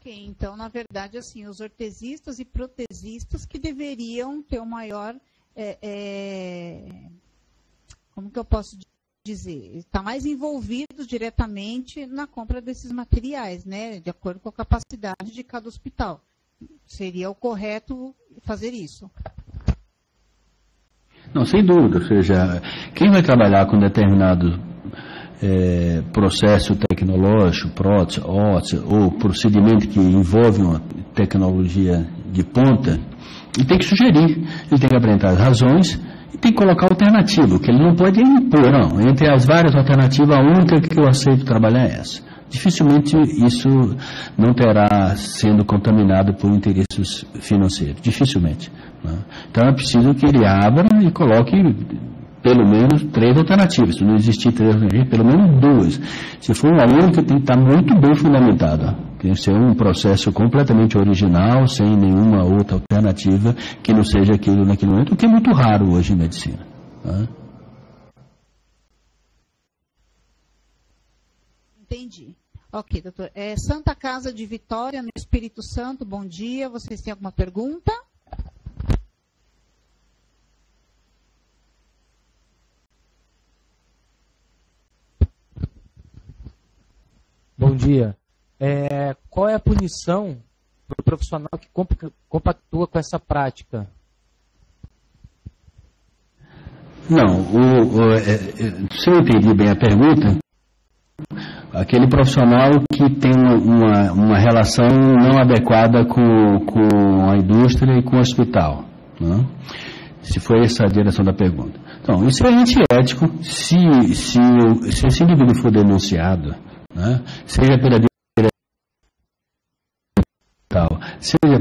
Ok, então, na verdade, assim, os ortesistas e protesistas que deveriam ter o maior, como que eu posso dizer, está mais envolvidos diretamente na compra desses materiais, né, de acordo com a capacidade de cada hospital. Seria o correto fazer isso? Não, sem dúvida, ou seja, quem vai trabalhar com determinado processo tecnológico, prótese, óssea, ou procedimento que envolve uma tecnologia de ponta, ele tem que sugerir, ele tem que apresentar as razões e tem que colocar alternativa, o que ele não pode impor, não. Entre as várias alternativas, a única que eu aceito trabalhar é essa. Dificilmente isso não terá sendo contaminado por interesses financeiros, dificilmente. Né? Então é preciso que ele abra e coloque pelo menos 3 alternativas. Se não existir 3 alternativas, pelo menos 2. Se for uma única, tem que estar muito bem fundamentada. Tem que ser um processo completamente original, sem nenhuma outra alternativa que não seja aquilo naquele momento, o que é muito raro hoje em medicina. Né? Entendi. Ok, doutor. Santa Casa de Vitória, no Espírito Santo, bom dia. Vocês têm alguma pergunta? Bom dia. Qual é a punição para o profissional que compactua com essa prática? Não, se eu entendi bem a pergunta, aquele profissional que tem uma relação não adequada com a indústria e com o hospital. Né? Se foi essa a direção da pergunta. Então, isso é antiético se esse indivíduo for denunciado, né? Seja pela direção, seja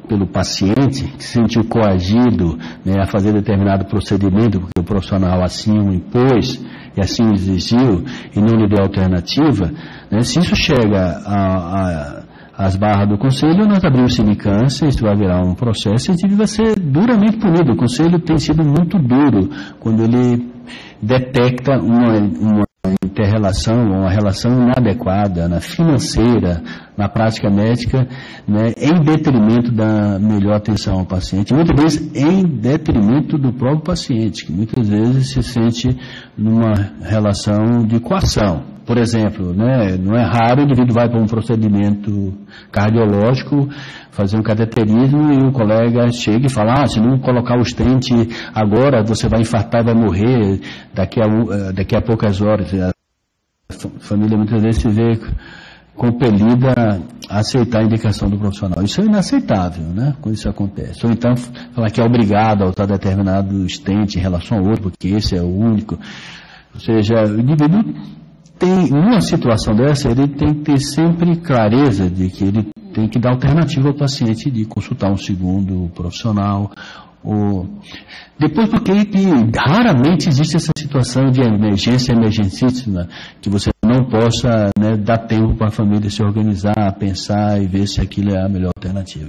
pelo paciente que se sentiu coagido, né, a fazer determinado procedimento, porque o profissional assim o impôs e assim o exigiu e não lhe deu alternativa, né, se isso chega às barras do Conselho, nós abrimos sindicância, isso vai virar um processo e a gente vai ser duramente punido. O Conselho tem sido muito duro quando ele detecta uma inter-relação, uma relação inadequada na financeira, na prática médica, né, em detrimento da melhor atenção ao paciente, muitas vezes em detrimento do próprio paciente, que muitas vezes se sente numa relação de coação. Por exemplo, né, não é raro o indivíduo vai para um procedimento cardiológico, fazer um cateterismo e o colega chega e fala, se não colocar o stent agora, você vai infartar e vai morrer daqui a poucas horas. A família muitas vezes se vê compelida a aceitar a indicação do profissional. Isso é inaceitável, né, quando isso acontece. Ou então falar que é obrigado a usar determinado stent em relação ao outro, porque esse é o único. Ou seja, o indivíduo tem, numa situação dessa, ele tem que ter sempre clareza de que ele tem que dar alternativa ao paciente de consultar um segundo profissional. Depois, porque raramente existe essa situação de emergencíssima, que você não possa, né, dar tempo para a família se organizar, pensar e ver se aquilo é a melhor alternativa.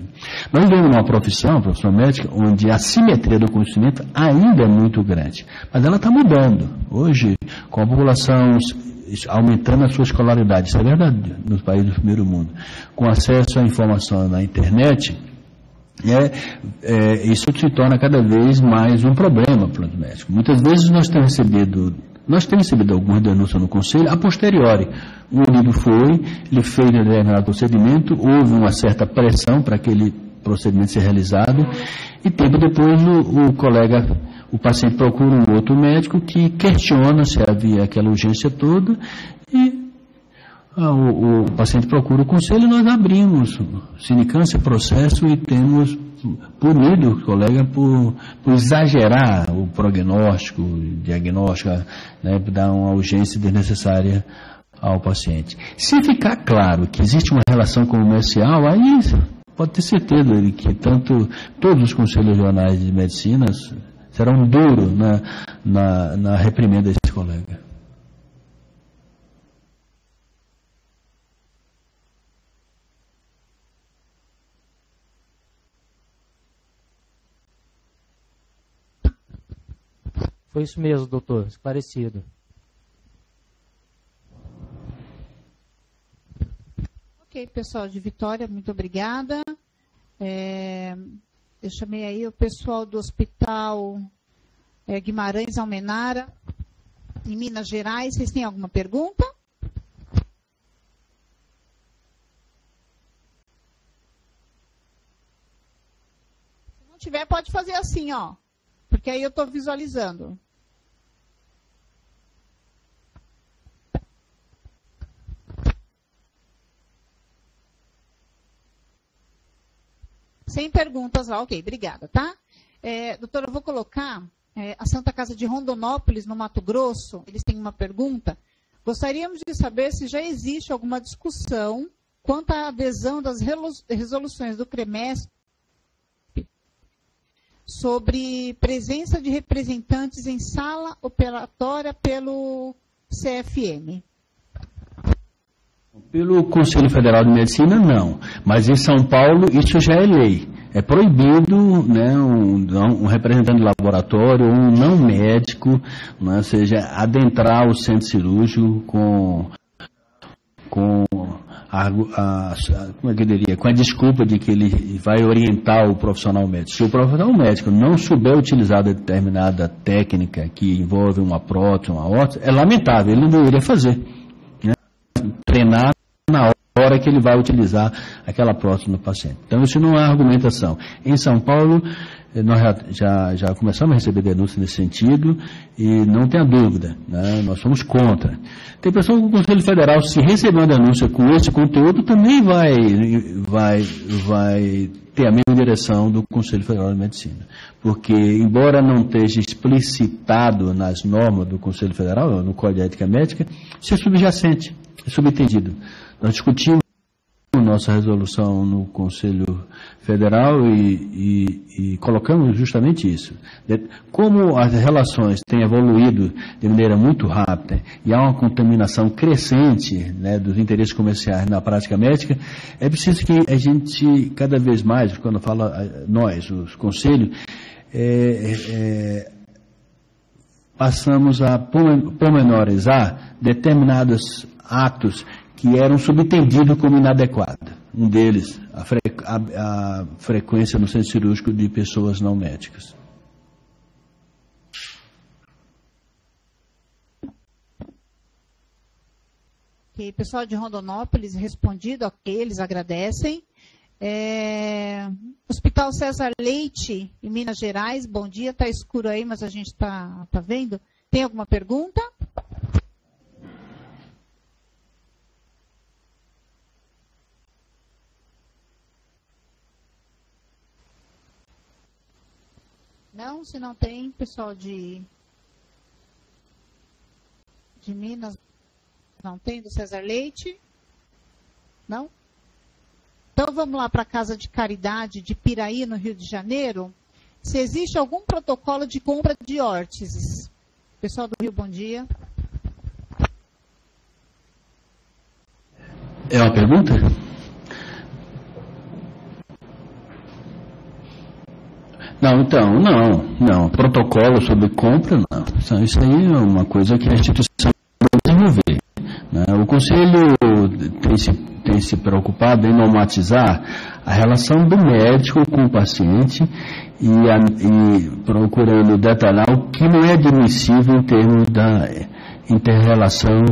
Nós vivemos numa profissão médica, onde a simetria do conhecimento ainda é muito grande, mas ela está mudando. Hoje, com a população aumentando a sua escolaridade, isso é verdade nos países do primeiro mundo, com acesso à informação na internet, isso se torna cada vez mais um problema para os médicos. Muitas vezes nós temos recebido algumas denúncias no Conselho a posteriori. O indivíduo ele fez determinado procedimento, houve uma certa pressão para aquele procedimento ser realizado, e tempo depois o paciente procura um outro médico que questiona se havia aquela urgência toda, e o paciente procura o Conselho e nós abrimos sindicância, processo, e temos punido o colega por exagerar o prognóstico, diagnóstico, né, dar uma urgência desnecessária ao paciente. Se ficar claro que existe uma relação comercial, aí pode ter certeza de que todos os conselhos regionais de medicina serão duros na reprimenda desse colega. Foi isso mesmo, doutor, esclarecido. Ok, pessoal de Vitória, muito obrigada. Eu chamei aí o pessoal do Hospital Guimarães Almenara, em Minas Gerais. Vocês têm alguma pergunta? Se não tiver, pode fazer assim, ó, porque aí eu estou visualizando. Sem perguntas lá, ok, obrigada, tá? Doutora, eu vou colocar a Santa Casa de Rondonópolis, no Mato Grosso, eles têm uma pergunta. Gostaríamos de saber se já existe alguma discussão quanto à adesão das resoluções do CREMESP sobre presença de representantes em sala operatória pelo CFM. Pelo Conselho Federal de Medicina, não. Mas em São Paulo, isso já é lei. É proibido, né, um representante de laboratório ou um não médico, né, seja adentrar o centro cirúrgico com a desculpa de que ele vai orientar o profissional médico. Se o profissional médico não souber utilizar determinada técnica que envolve uma prótese, uma órtese, é lamentável, ele não deveria fazer. Treinar na hora que ele vai utilizar aquela prótese no paciente. Então, isso não é argumentação. Em São Paulo, nós já começamos a receber denúncias nesse sentido e não tenha dúvida, né? Nós somos contra. Tem pessoas que o Conselho Federal, se receber uma denúncia com esse conteúdo, também vai ter a mesma direção do Conselho Federal de Medicina. Porque, embora não esteja explicitado nas normas do Conselho Federal, no Código de Ética Médica, isso é subjacente. É subentendido. Nós discutimos nossa resolução no Conselho Federal e colocamos justamente isso. Como as relações têm evoluído de maneira muito rápida e há uma contaminação crescente, né, dos interesses comerciais na prática médica, é preciso que a gente, cada vez mais, quando fala nós, os conselhos, passamos a pormenorizar determinados atos que eram subentendidos como inadequados. Um deles, a frequência no centro cirúrgico de pessoas não médicas. Ok, pessoal de Rondonópolis, respondido, ok, eles agradecem. Hospital César Leite, em Minas Gerais, bom dia, está escuro aí, mas a gente está vendo. Tem alguma pergunta? Não, se não tem, pessoal de Minas, não tem, do César Leite? Não? Então vamos lá para a Casa de Caridade de Piraí, no Rio de Janeiro. Se existe algum protocolo de compra de órteses? Pessoal do Rio, bom dia. É uma pergunta? Não. Protocolo sobre compra, não. Isso aí é uma coisa que a instituição vai desenvolver, né? O Conselho tem se preocupado em normatizar a relação do médico com o paciente e procurando detalhar o que não é admissível em termos da inter-relação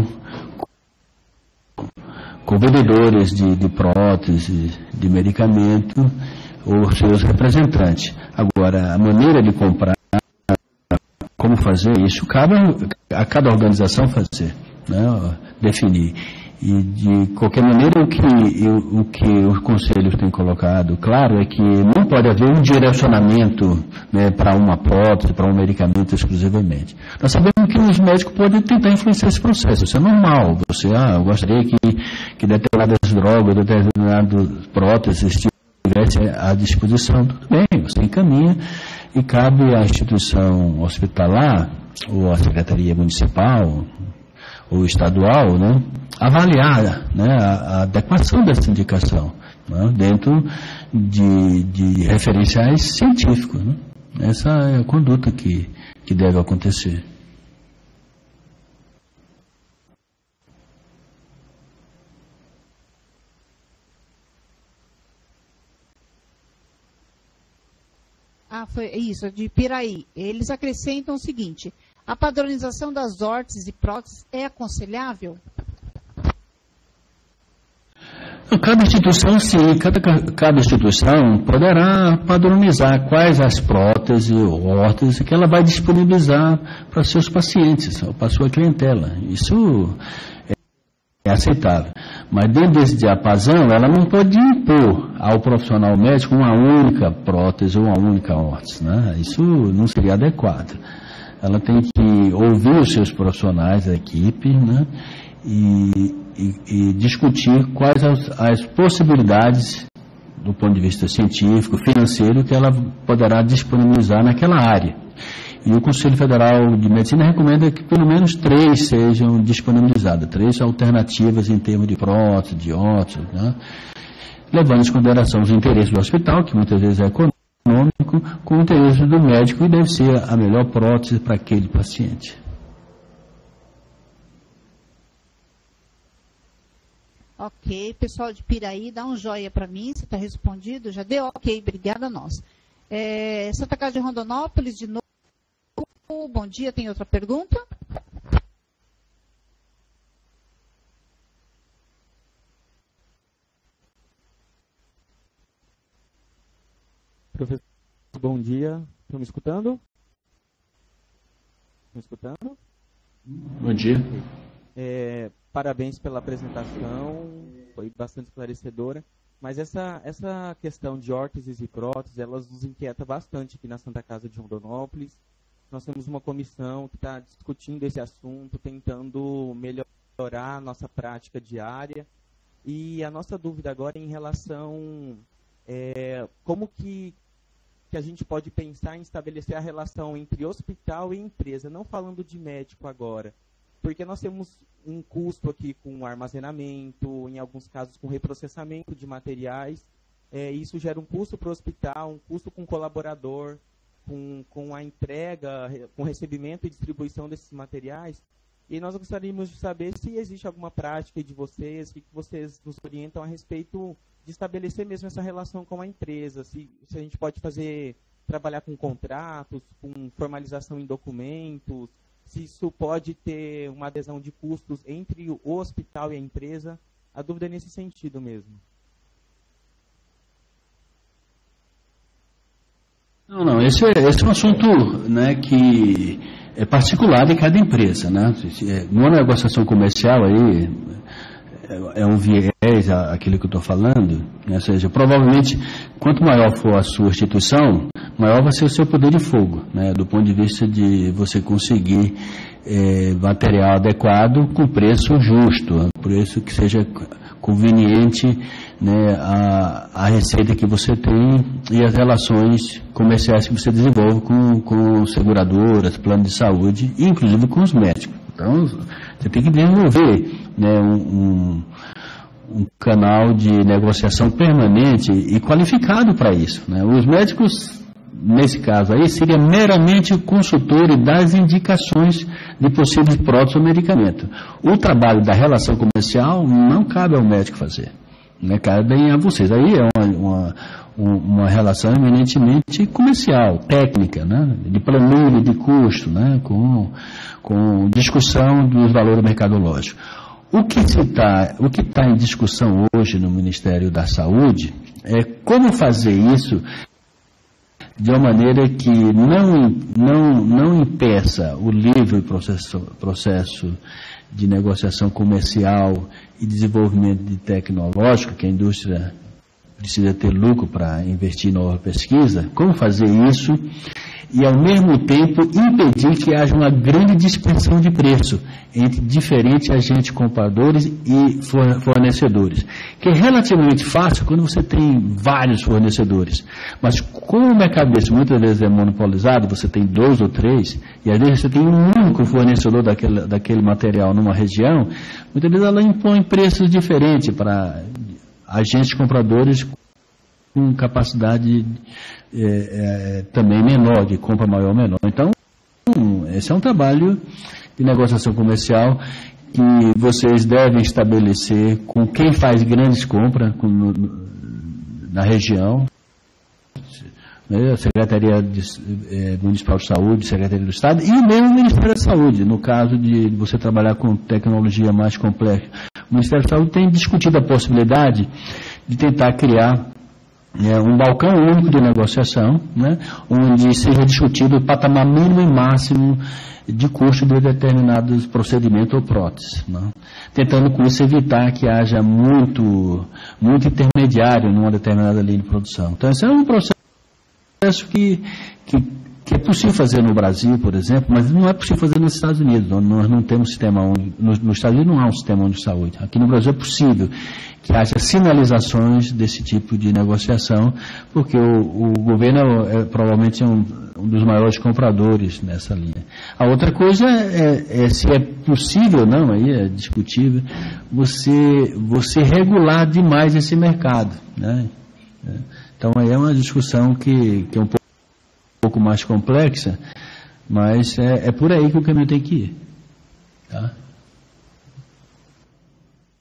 com vendedores de prótese, de medicamento, ou seus representantes. Agora, a maneira de comprar, como fazer isso, cabe a cada organização fazer, né, definir. E, de qualquer maneira, o que os conselhos têm colocado, claro, é que não pode haver um direcionamento, né, para uma prótese, para um medicamento exclusivamente. Nós sabemos que os médicos podem tentar influenciar esse processo, isso é normal. Você, eu gostaria que determinadas drogas, determinadas próteses estivessem à disposição. Tudo bem, você encaminha e cabe à instituição hospitalar, ou à Secretaria Municipal, ou estadual, né, avaliar, né, a adequação dessa indicação, né, dentro de referenciais científicos. Né. Essa é a conduta que deve acontecer. Foi isso, de Piraí. Eles acrescentam o seguinte: a padronização das órteses e próteses é aconselhável? Cada instituição, sim, cada instituição poderá padronizar quais as próteses ou órteses que ela vai disponibilizar para seus pacientes, para sua clientela. Isso é aceitável. Mas dentro desse diapasão, ela não pode impor ao profissional médico uma única prótese ou uma única órtese, né? Isso não seria adequado. Ela tem que ouvir os seus profissionais, a equipe, né? E discutir quais as possibilidades do ponto de vista científico, financeiro, que ela poderá disponibilizar naquela área. E o Conselho Federal de Medicina recomenda que pelo menos 3 sejam disponibilizadas, 3 alternativas em termos de prótese, de órtese, né? Levando em consideração os interesses do hospital, que muitas vezes é econômico, com o interesse do médico, e deve ser a melhor prótese para aquele paciente. Ok, pessoal de Piraí, dá um joinha para mim, se está respondido. Já deu ok, obrigada a nós. Santa Casa de Rondonópolis, de novo. Bom dia, tem outra pergunta? Professor, bom dia. Estão me escutando? Estão me escutando? Bom dia. Parabéns pela apresentação, foi bastante esclarecedora. Mas essa questão de órteses e próteses, elas nos inquieta bastante aqui na Santa Casa de Rondonópolis. Nós temos uma comissão que está discutindo esse assunto, tentando melhorar a nossa prática diária. E a nossa dúvida agora é em relação como que a gente pode pensar em estabelecer a relação entre hospital e empresa, não falando de médico agora, porque nós temos um custo aqui com armazenamento, em alguns casos com reprocessamento de materiais, isso gera um custo para o hospital, um custo com o colaborador, com a entrega, com o recebimento e distribuição desses materiais. E nós gostaríamos de saber se existe alguma prática de vocês, o que vocês nos orientam a respeito de estabelecer mesmo essa relação com a empresa, se a gente pode trabalhar com contratos, com formalização em documentos, se isso pode ter uma adesão de custos entre o hospital e a empresa. A dúvida é nesse sentido mesmo. Não, esse é um assunto, né, que é particular de cada empresa, né? Numa negociação comercial aí, é um viés aquilo que eu estou falando, né? Ou seja, provavelmente, quanto maior for a sua instituição, maior vai ser o seu poder de fogo, né? Do ponto de vista de você conseguir material adequado com preço justo, preço que seja conveniente, né, a receita que você tem e as relações comerciais que você desenvolve com seguradoras, plano de saúde, inclusive com os médicos. Então, você tem que desenvolver, né, um canal de negociação permanente e qualificado para isso, né? Os médicos, nesse caso aí, seria meramente consultor das indicações de possíveis próteses ou medicamento. O trabalho da relação comercial não cabe ao médico fazer, né? Cabe a vocês. Aí é uma relação eminentemente comercial, técnica, né? De planilha, de custo, né? Com discussão dos valores mercadológicos. O que está em discussão hoje no Ministério da Saúde é como fazer isso de uma maneira que não impeça o livre processo de negociação comercial e desenvolvimento tecnológico, que a indústria precisa ter lucro para investir em nova pesquisa, como fazer isso e, ao mesmo tempo, impedir que haja uma grande dispersão de preço entre diferentes agentes compradores e fornecedores, que é relativamente fácil quando você tem vários fornecedores, mas como o mercado desse muitas vezes é monopolizado, você tem 2 ou 3, e às vezes você tem um único fornecedor daquele material numa região, muitas vezes ela impõe preços diferentes para agentes compradores com capacidade também menor, de compra maior ou menor. Então, esse é um trabalho de negociação comercial que vocês devem estabelecer com quem faz grandes compras na região, né, a Secretaria Municipal de Saúde, Secretaria do Estado e mesmo o Ministério da Saúde, no caso de você trabalhar com tecnologia mais complexa. O Ministério da Saúde tem discutido a possibilidade de tentar criar um balcão único de negociação, né, onde seja discutido o patamar mínimo e máximo de custo de determinados procedimentos ou próteses, né, tentando com isso evitar que haja muito intermediário numa determinada linha de produção. Então, esse é um processo que é possível fazer no Brasil, por exemplo, mas não é possível fazer nos Estados Unidos, onde nós não temos sistema único. Nos Estados Unidos não há um sistema único de saúde. Aqui no Brasil é possível que haja sinalizações desse tipo de negociação, porque o governo provavelmente é um dos maiores compradores nessa linha. A outra coisa é se é possível ou não, aí é discutível, você regular demais esse mercado, né? Então aí é uma discussão que é um pouco mais complexa, mas é por aí que o caminho tem que ir. Tá?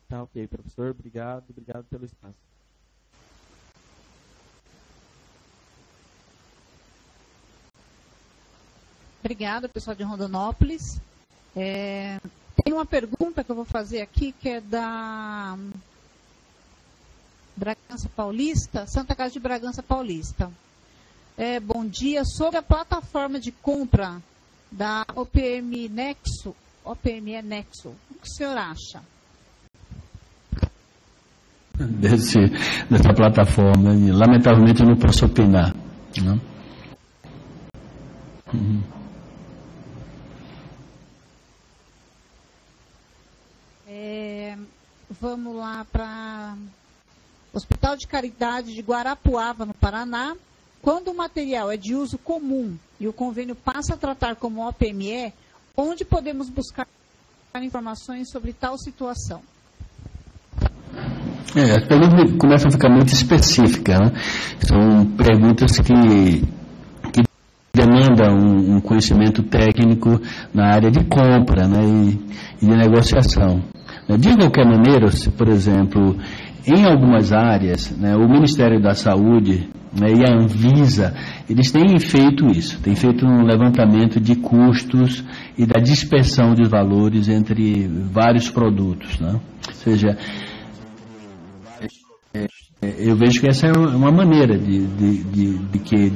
Tá, ok, professor. Obrigado pelo espaço. Obrigada, pessoal de Rondonópolis. Tem uma pergunta que eu vou fazer aqui, que é da Bragança Paulista, Santa Casa de Bragança Paulista. Bom dia. Sobre a plataforma de compra da OPME Nexo, o que o senhor acha? Dessa plataforma, lamentavelmente eu não posso opinar. Não? Vamos lá para Hospital de Caridade de Guarapuava, no Paraná. Quando o material é de uso comum e o convênio passa a tratar como OPME, onde podemos buscar informações sobre tal situação? As perguntas começam a ficar muito específicas, né? São perguntas que demandam um conhecimento técnico na área de compra, né, e de negociação. De qualquer maneira, se, por exemplo, em algumas áreas, né, o Ministério da Saúde, né, e a Anvisa, eles têm feito isso, têm feito um levantamento de custos e da dispersão de valores entre vários produtos, né? Ou seja, eu vejo que essa é uma maneira de que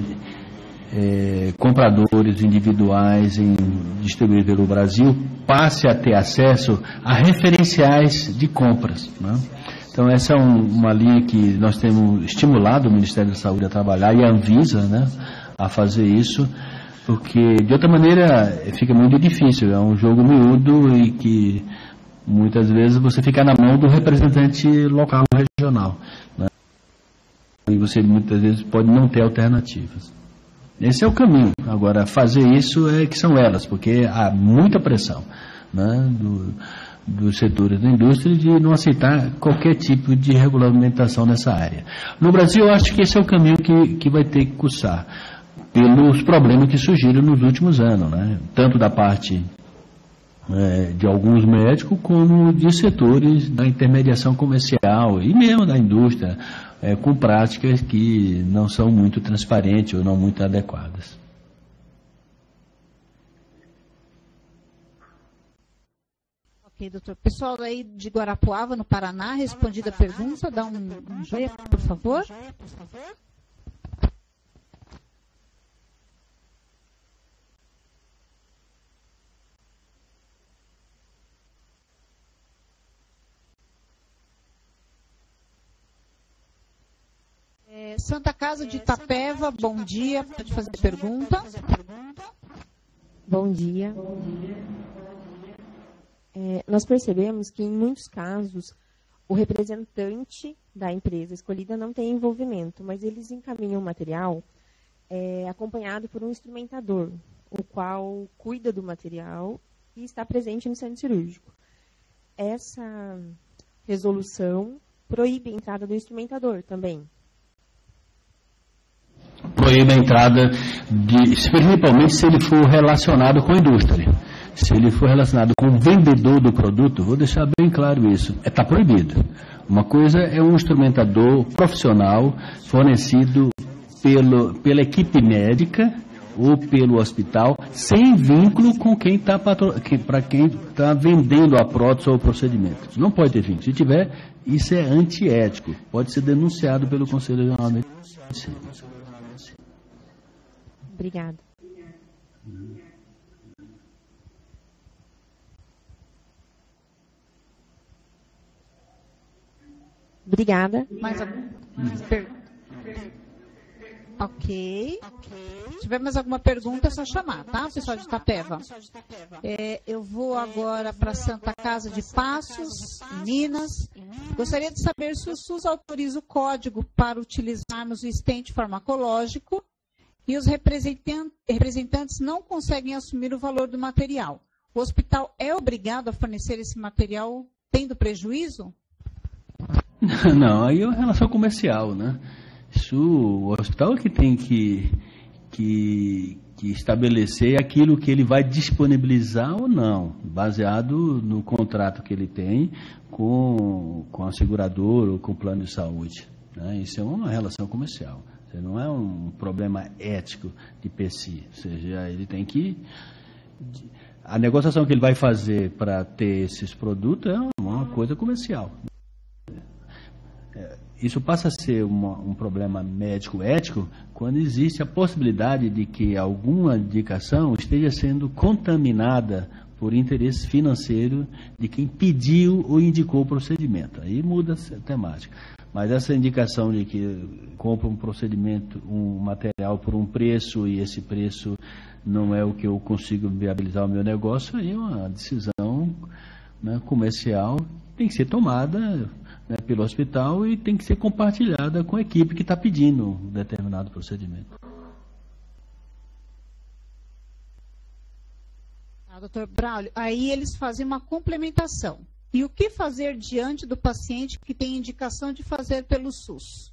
compradores individuais distribuídos pelo Brasil passe a ter acesso a referenciais de compras, né? Então, essa é uma linha que nós temos estimulado o Ministério da Saúde a trabalhar e a Anvisa, né, a fazer isso, porque, de outra maneira, fica muito difícil. É um jogo miúdo e que, muitas vezes, você fica na mão do representante local ou regional, né, e você, muitas vezes, pode não ter alternativas. Esse é o caminho. Agora, fazer isso que são elas, porque há muita pressão, né, dos setores da indústria de não aceitar qualquer tipo de regulamentação nessa área. No Brasil, eu acho que esse é o caminho que vai ter que cursar, pelos problemas que surgiram nos últimos anos, né? Tanto da parte de alguns médicos, como de setores da intermediação comercial e mesmo da indústria, com práticas que não são muito transparentes ou não muito adequadas. Ok, doutor. Pessoal aí de Guarapuava, no Paraná, respondida a pergunta, dá um joinha, por favor. Santa Casa de Itapeva, bom dia, pode fazer pergunta. Bom dia. Nós percebemos que, em muitos casos, o representante da empresa escolhida não tem envolvimento, mas eles encaminham o material acompanhado por um instrumentador, o qual cuida do material e está presente no centro cirúrgico. Essa resolução proíbe a entrada do instrumentador também. Proíbe a entrada, principalmente se ele for relacionado com a indústria. Se ele for relacionado com o vendedor do produto, vou deixar bem claro isso, está proibido. Uma coisa é um instrumentador profissional fornecido pela equipe médica ou pelo hospital, sem vínculo com quem está para quem está vendendo a prótese ou o procedimento. Não pode ter vínculo. Se tiver, isso é antiético. Pode ser denunciado pelo Conselho Regional de Medicina. Obrigada. Obrigada. Mais alguma? Ok. Se tiver mais alguma pergunta, é só chamar, tá, pessoal de Itapeva? Eu vou agora para Santa Casa de Passos, em Minas. Gostaria de saber se o SUS autoriza o código para utilizarmos o estente farmacológico e os representantes não conseguem assumir o valor do material. O hospital é obrigado a fornecer esse material tendo prejuízo? Não, aí é uma relação comercial, né? Isso, o hospital que tem que estabelecer aquilo que ele vai disponibilizar ou não, baseado no contrato que ele tem com a seguradora ou com o plano de saúde, né? Isso é uma relação comercial, não é um problema ético de PSI, ou seja, ele tem que... A negociação que ele vai fazer para ter esses produtos é uma coisa comercial. Isso passa a ser um problema médico-ético quando existe a possibilidade de que alguma indicação esteja sendo contaminada por interesse financeiro de quem pediu ou indicou o procedimento. Aí muda a temática. Mas essa indicação de que compra um procedimento, um material por um preço e esse preço não é o que eu consigo viabilizar o meu negócio, aí é uma decisão, né, comercial, tem que ser tomada, né, pelo hospital e tem que ser compartilhada com a equipe que está pedindo um determinado procedimento. Doutor Braulio, aí eles fazem uma complementação. E o que fazer diante do paciente que tem indicação de fazer pelo SUS?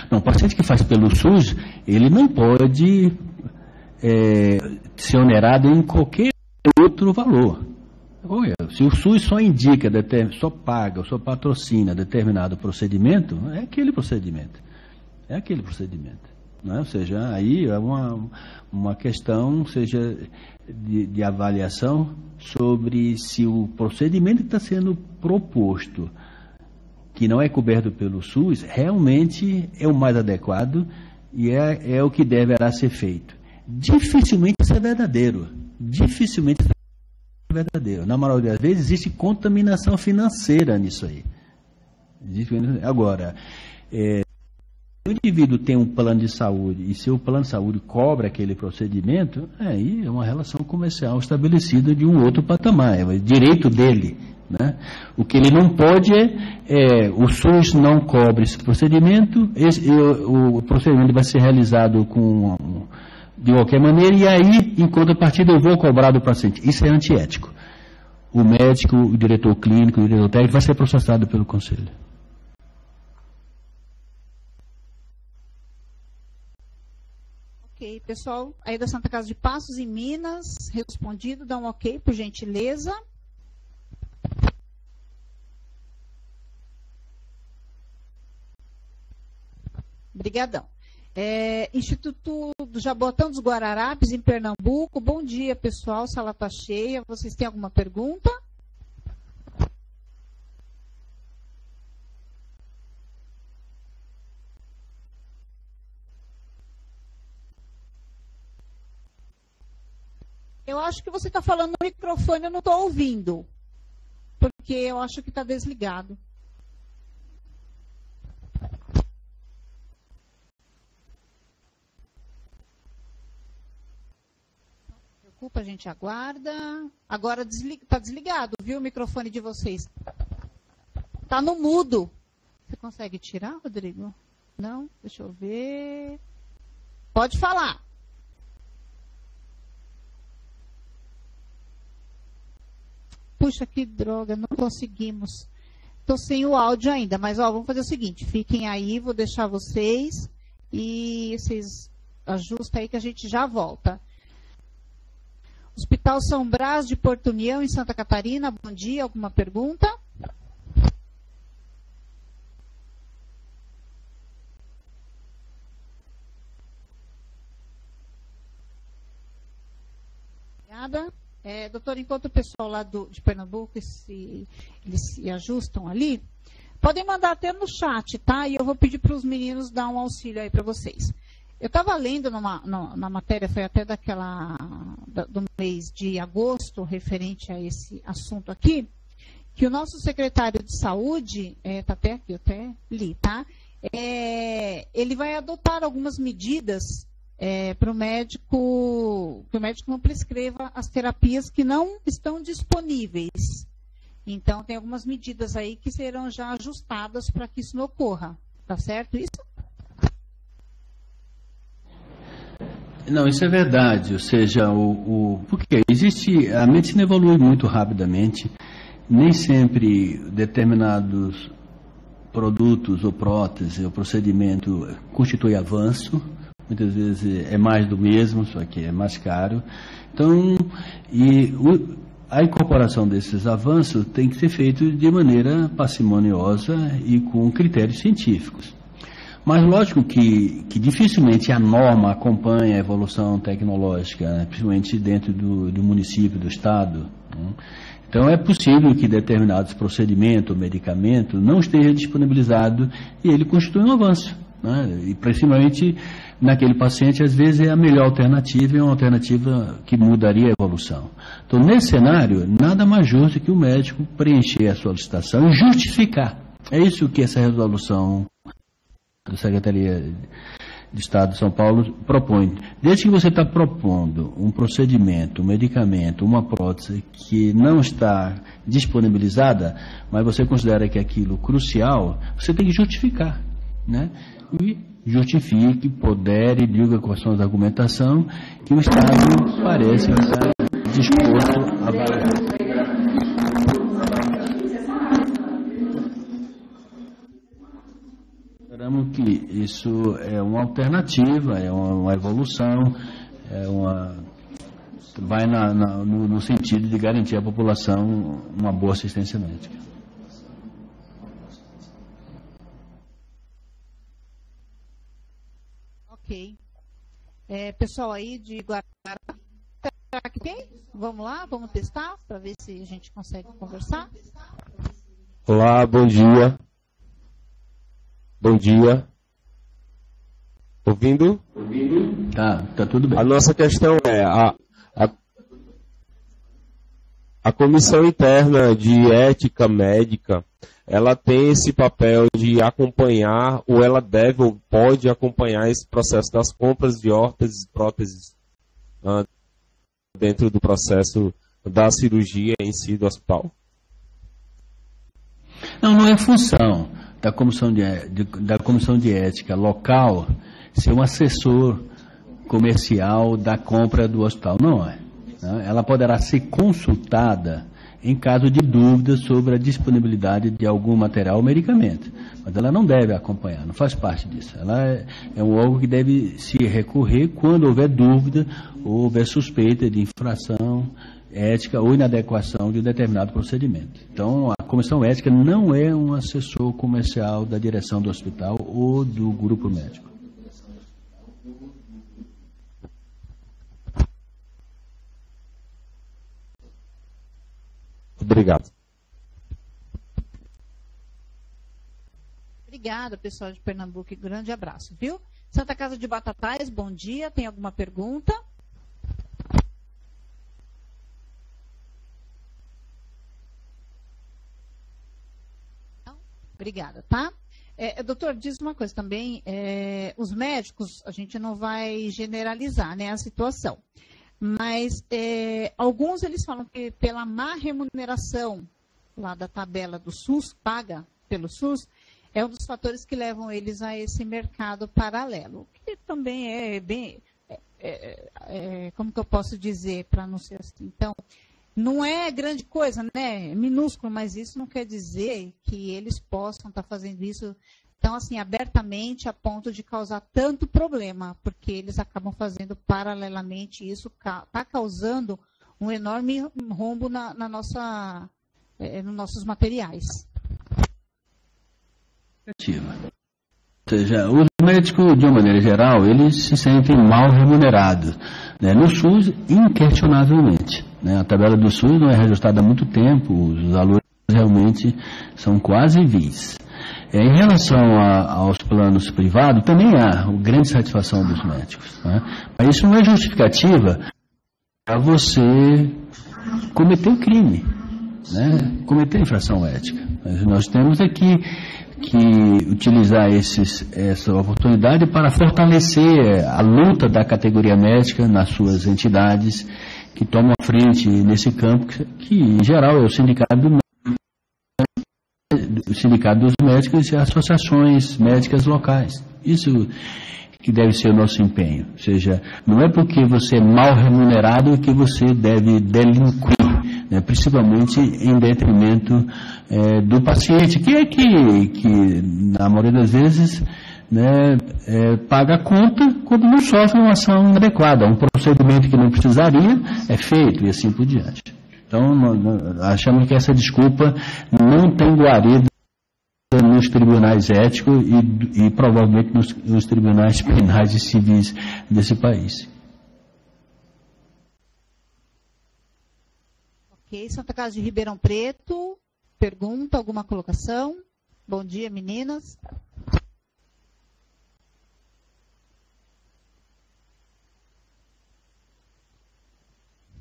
Não, o paciente que faz pelo SUS, ele não pode ser onerado em qualquer outro valor. Se o SUS só indica, só paga, só patrocina determinado procedimento, é aquele procedimento. É aquele procedimento. Né? Ou seja, aí é uma questão, seja de avaliação sobre se o procedimento que está sendo proposto, que não é coberto pelo SUS, realmente é o mais adequado e é o que deverá ser feito. Dificilmente isso é verdadeiro. Dificilmente isso é verdadeiro. Na maioria das vezes existe contaminação financeira nisso aí. Agora, se o indivíduo tem um plano de saúde e seu plano de saúde cobra aquele procedimento, aí é uma relação comercial estabelecida de um outro patamar, é o direito dele. Né? O que ele não pode o SUS não cobre esse procedimento, o procedimento vai ser realizado de qualquer maneira, e aí, em contrapartida, eu vou cobrar do paciente. Isso é antiético. O médico, o diretor clínico, o diretor técnico vai ser processado pelo conselho. Ok, pessoal, aí da Santa Casa de Passos, em Minas, respondido, dá um ok, por gentileza. Obrigadão. Instituto do Jabotão dos Guararapes, em Pernambuco. Bom dia, pessoal. Sala está cheia. Vocês têm alguma pergunta? Eu acho que você está falando no microfone, eu não estou ouvindo. Porque eu acho que está desligado. Desculpa, a gente aguarda. Agora está desligado, viu, o microfone de vocês? Está no mudo. Você consegue tirar, Rodrigo? Não? Deixa eu ver. Pode falar. Puxa, que droga, não conseguimos. Estou sem o áudio ainda, mas vamos fazer o seguinte. Fiquem aí, vou deixar vocês e vocês ajustam aí que a gente já volta. Hospital São Brás de Porto União, em Santa Catarina. Bom dia, alguma pergunta? Obrigada. Doutor, enquanto o pessoal lá de Pernambuco eles se ajustam ali, podem mandar até no chat, tá? E eu vou pedir para os meninos dar um auxílio aí para vocês. Eu estava lendo na matéria, foi até do mês de agosto, referente a esse assunto aqui, que o nosso secretário de saúde, está até aqui, eu até li, tá? Ele vai adotar algumas medidas para o médico, que o médico não prescreva as terapias que não estão disponíveis. Então, tem algumas medidas aí que serão já ajustadas para que isso não ocorra. Tá certo isso? Não, isso é verdade. Ou seja, porque a medicina evolui muito rapidamente. Nem sempre determinados produtos ou próteses ou procedimento constitui avanço. Muitas vezes é mais do mesmo, só que é mais caro. Então, a incorporação desses avanços tem que ser feito de maneira parcimoniosa e com critérios científicos. Mas lógico que dificilmente a norma acompanha a evolução tecnológica, né, principalmente dentro do município, do estado. Né? Então é possível que determinados procedimentos ou medicamentos não esteja disponibilizado e ele constitui um avanço. Né? E principalmente naquele paciente, às vezes é a melhor alternativa e uma alternativa que mudaria a evolução. Então, nesse cenário, nada mais justo que o médico preencher a solicitação e justificar. É isso que essa resolução da Secretaria de Estado de São Paulo propõe. Desde que você está propondo um procedimento, um medicamento, uma prótese que não está disponibilizada, mas você considera que é aquilo crucial, você tem que justificar, né? E justifique, pondere, diga quais são as argumentações que o Estado parece estar disposto a avaliar. Esperamos que isso é uma alternativa, é uma evolução, vai no sentido de garantir à população uma boa assistência médica. Ok. Pessoal aí de Guararapes, será que tem? Vamos lá, vamos testar para ver se a gente consegue conversar. Olá, bom dia. Bom dia. Ouvindo? Tá tudo bem. A nossa questão é a Comissão Interna de Ética Médica, ela tem esse papel de acompanhar, ou ela deve ou pode acompanhar esse processo das compras de órteses e próteses dentro do processo da cirurgia em si do hospital? Não é função da Comissão de Ética local ser um assessor comercial da compra do hospital. Não é. Né? Ela poderá ser consultada em caso de dúvida sobre a disponibilidade de algum material ou medicamento. Mas ela não deve acompanhar, não faz parte disso. Ela é um órgão que deve se recorrer quando houver dúvida ou houver suspeita de infração ética ou inadequação de um determinado procedimento. Então, a Comissão Ética não é um assessor comercial da direção do hospital ou do grupo médico. Obrigado. Obrigada, pessoal de Pernambuco. Grande abraço, viu? Santa Casa de Batatais, bom dia. Tem alguma pergunta? Não? Obrigada, tá? Doutor, diz uma coisa também. Os médicos, a gente não vai generalizar, né, a situação. Mas alguns eles falam que pela má remuneração lá da tabela do SUS, paga pelo SUS, é um dos fatores que levam eles a esse mercado paralelo, que também é bem, como que eu posso dizer, para não ser assim. Então, não é grande coisa, né? É minúsculo, mas isso não quer dizer que eles possam estar fazendo isso, então, assim, abertamente, a ponto de causar tanto problema, porque eles acabam fazendo paralelamente isso, está causando um enorme rombo nos nossos materiais. Ou seja, os médicos, de uma maneira geral, eles se sentem mal remunerados. Né? No SUS, inquestionavelmente. Né? A tabela do SUS não é reajustada há muito tempo, os valores realmente são quase vis. Em relação aos planos privados, também há grande satisfação dos médicos. Né? Mas isso não é justificativa para você cometer o crime, né? Cometer infração ética. Nós temos aqui que utilizar essa oportunidade para fortalecer a luta da categoria médica nas suas entidades que tomam a frente nesse campo, que em geral é o sindicato dos médicos e associações médicas locais. Isso que deve ser o nosso empenho. Ou seja, não é porque você é mal remunerado que você deve delinquir, né? Principalmente em detrimento do paciente, que na maioria das vezes, né, paga a conta quando não sofre uma ação inadequada. Um procedimento que não precisaria é feito e assim por diante. Então, achamos que essa desculpa não tem guarida nos tribunais éticos e provavelmente nos tribunais penais e civis desse país. Ok, Santa Casa de Ribeirão Preto, pergunta, alguma colocação? Bom dia, meninas.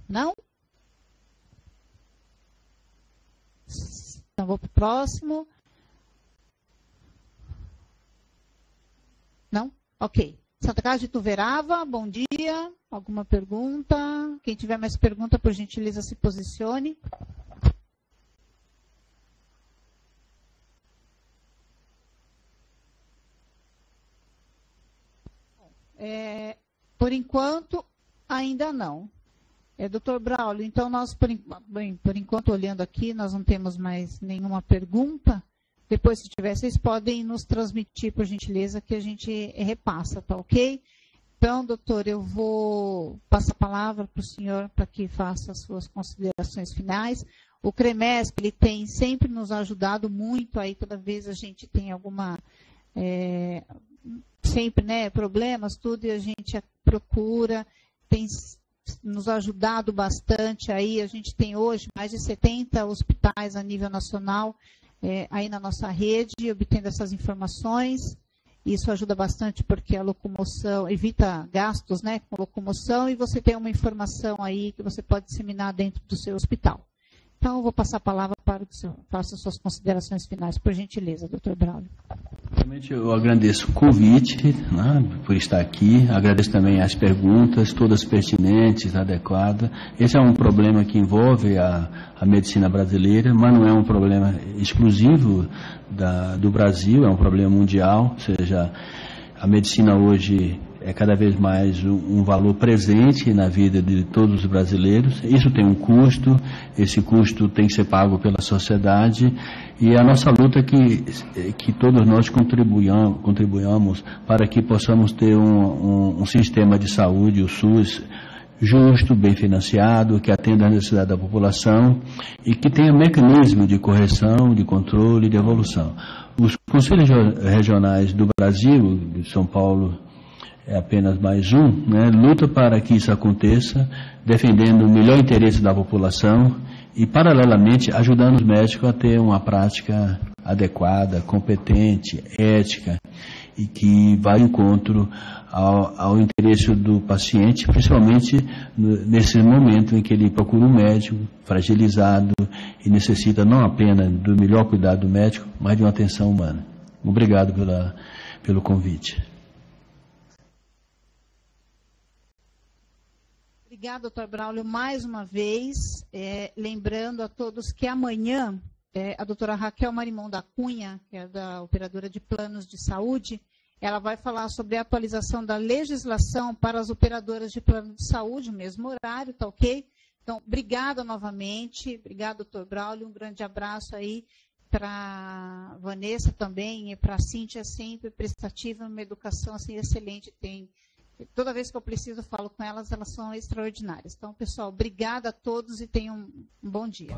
Não? Então, vou para o próximo. Não? Ok. Santa Casa de Tuverava, bom dia. Alguma pergunta? Quem tiver mais pergunta, por gentileza, se posicione. Por enquanto, ainda não. Doutor Braulio, então nós, por enquanto, olhando aqui, nós não temos mais nenhuma pergunta. Depois, se tiver, vocês podem nos transmitir, por gentileza, que a gente repassa, tá ok? Então, doutor, eu vou passar a palavra para o senhor para que faça as suas considerações finais. O CREMESP, ele tem sempre nos ajudado muito, aí toda vez a gente tem alguma, sempre, né, problemas, tudo, e a gente procura, tem nos ajudado bastante aí. A gente tem hoje mais de 70 hospitais a nível nacional aí na nossa rede, obtendo essas informações. Isso ajuda bastante porque a locomoção evita gastos, né, com locomoção, e você tem uma informação aí que você pode disseminar dentro do seu hospital. Então, eu vou passar a palavra para o senhor. Faça suas considerações finais, por gentileza, doutor Braulio. Realmente eu agradeço o convite, né, por estar aqui. Agradeço também as perguntas, todas pertinentes, adequadas. Esse é um problema que envolve a medicina brasileira, mas não é um problema exclusivo do Brasil, é um problema mundial. Ou seja, a medicina hoje é cada vez mais um valor presente na vida de todos os brasileiros. Isso tem um custo, esse custo tem que ser pago pela sociedade, e a nossa luta é que todos nós contribuamos para que possamos ter um sistema de saúde, o SUS, justo, bem financiado, que atenda à necessidade da população e que tenha mecanismo de correção, de controle e de evolução. Os conselhos regionais do Brasil, de São Paulo, é apenas mais um, né, luta para que isso aconteça, defendendo o melhor interesse da população e, paralelamente, ajudando os médicos a ter uma prática adequada, competente, ética e que vá ao encontro ao interesse do paciente, principalmente nesse momento em que ele procura um médico fragilizado e necessita não apenas do melhor cuidado do médico, mas de uma atenção humana. Obrigado pelo convite. Obrigada, doutor Braulio, mais uma vez. Lembrando a todos que amanhã a doutora Raquel Marimon da Cunha, que é da operadora de planos de saúde, ela vai falar sobre a atualização da legislação para as operadoras de plano de saúde, mesmo horário, tá ok? Então, obrigada novamente, obrigado, doutor Braulio, um grande abraço aí para a Vanessa também e para a Cíntia, sempre prestativa, uma educação assim, excelente, toda vez que eu preciso, eu falo com elas, elas são extraordinárias. Então, pessoal, obrigada a todos e tenham um bom dia.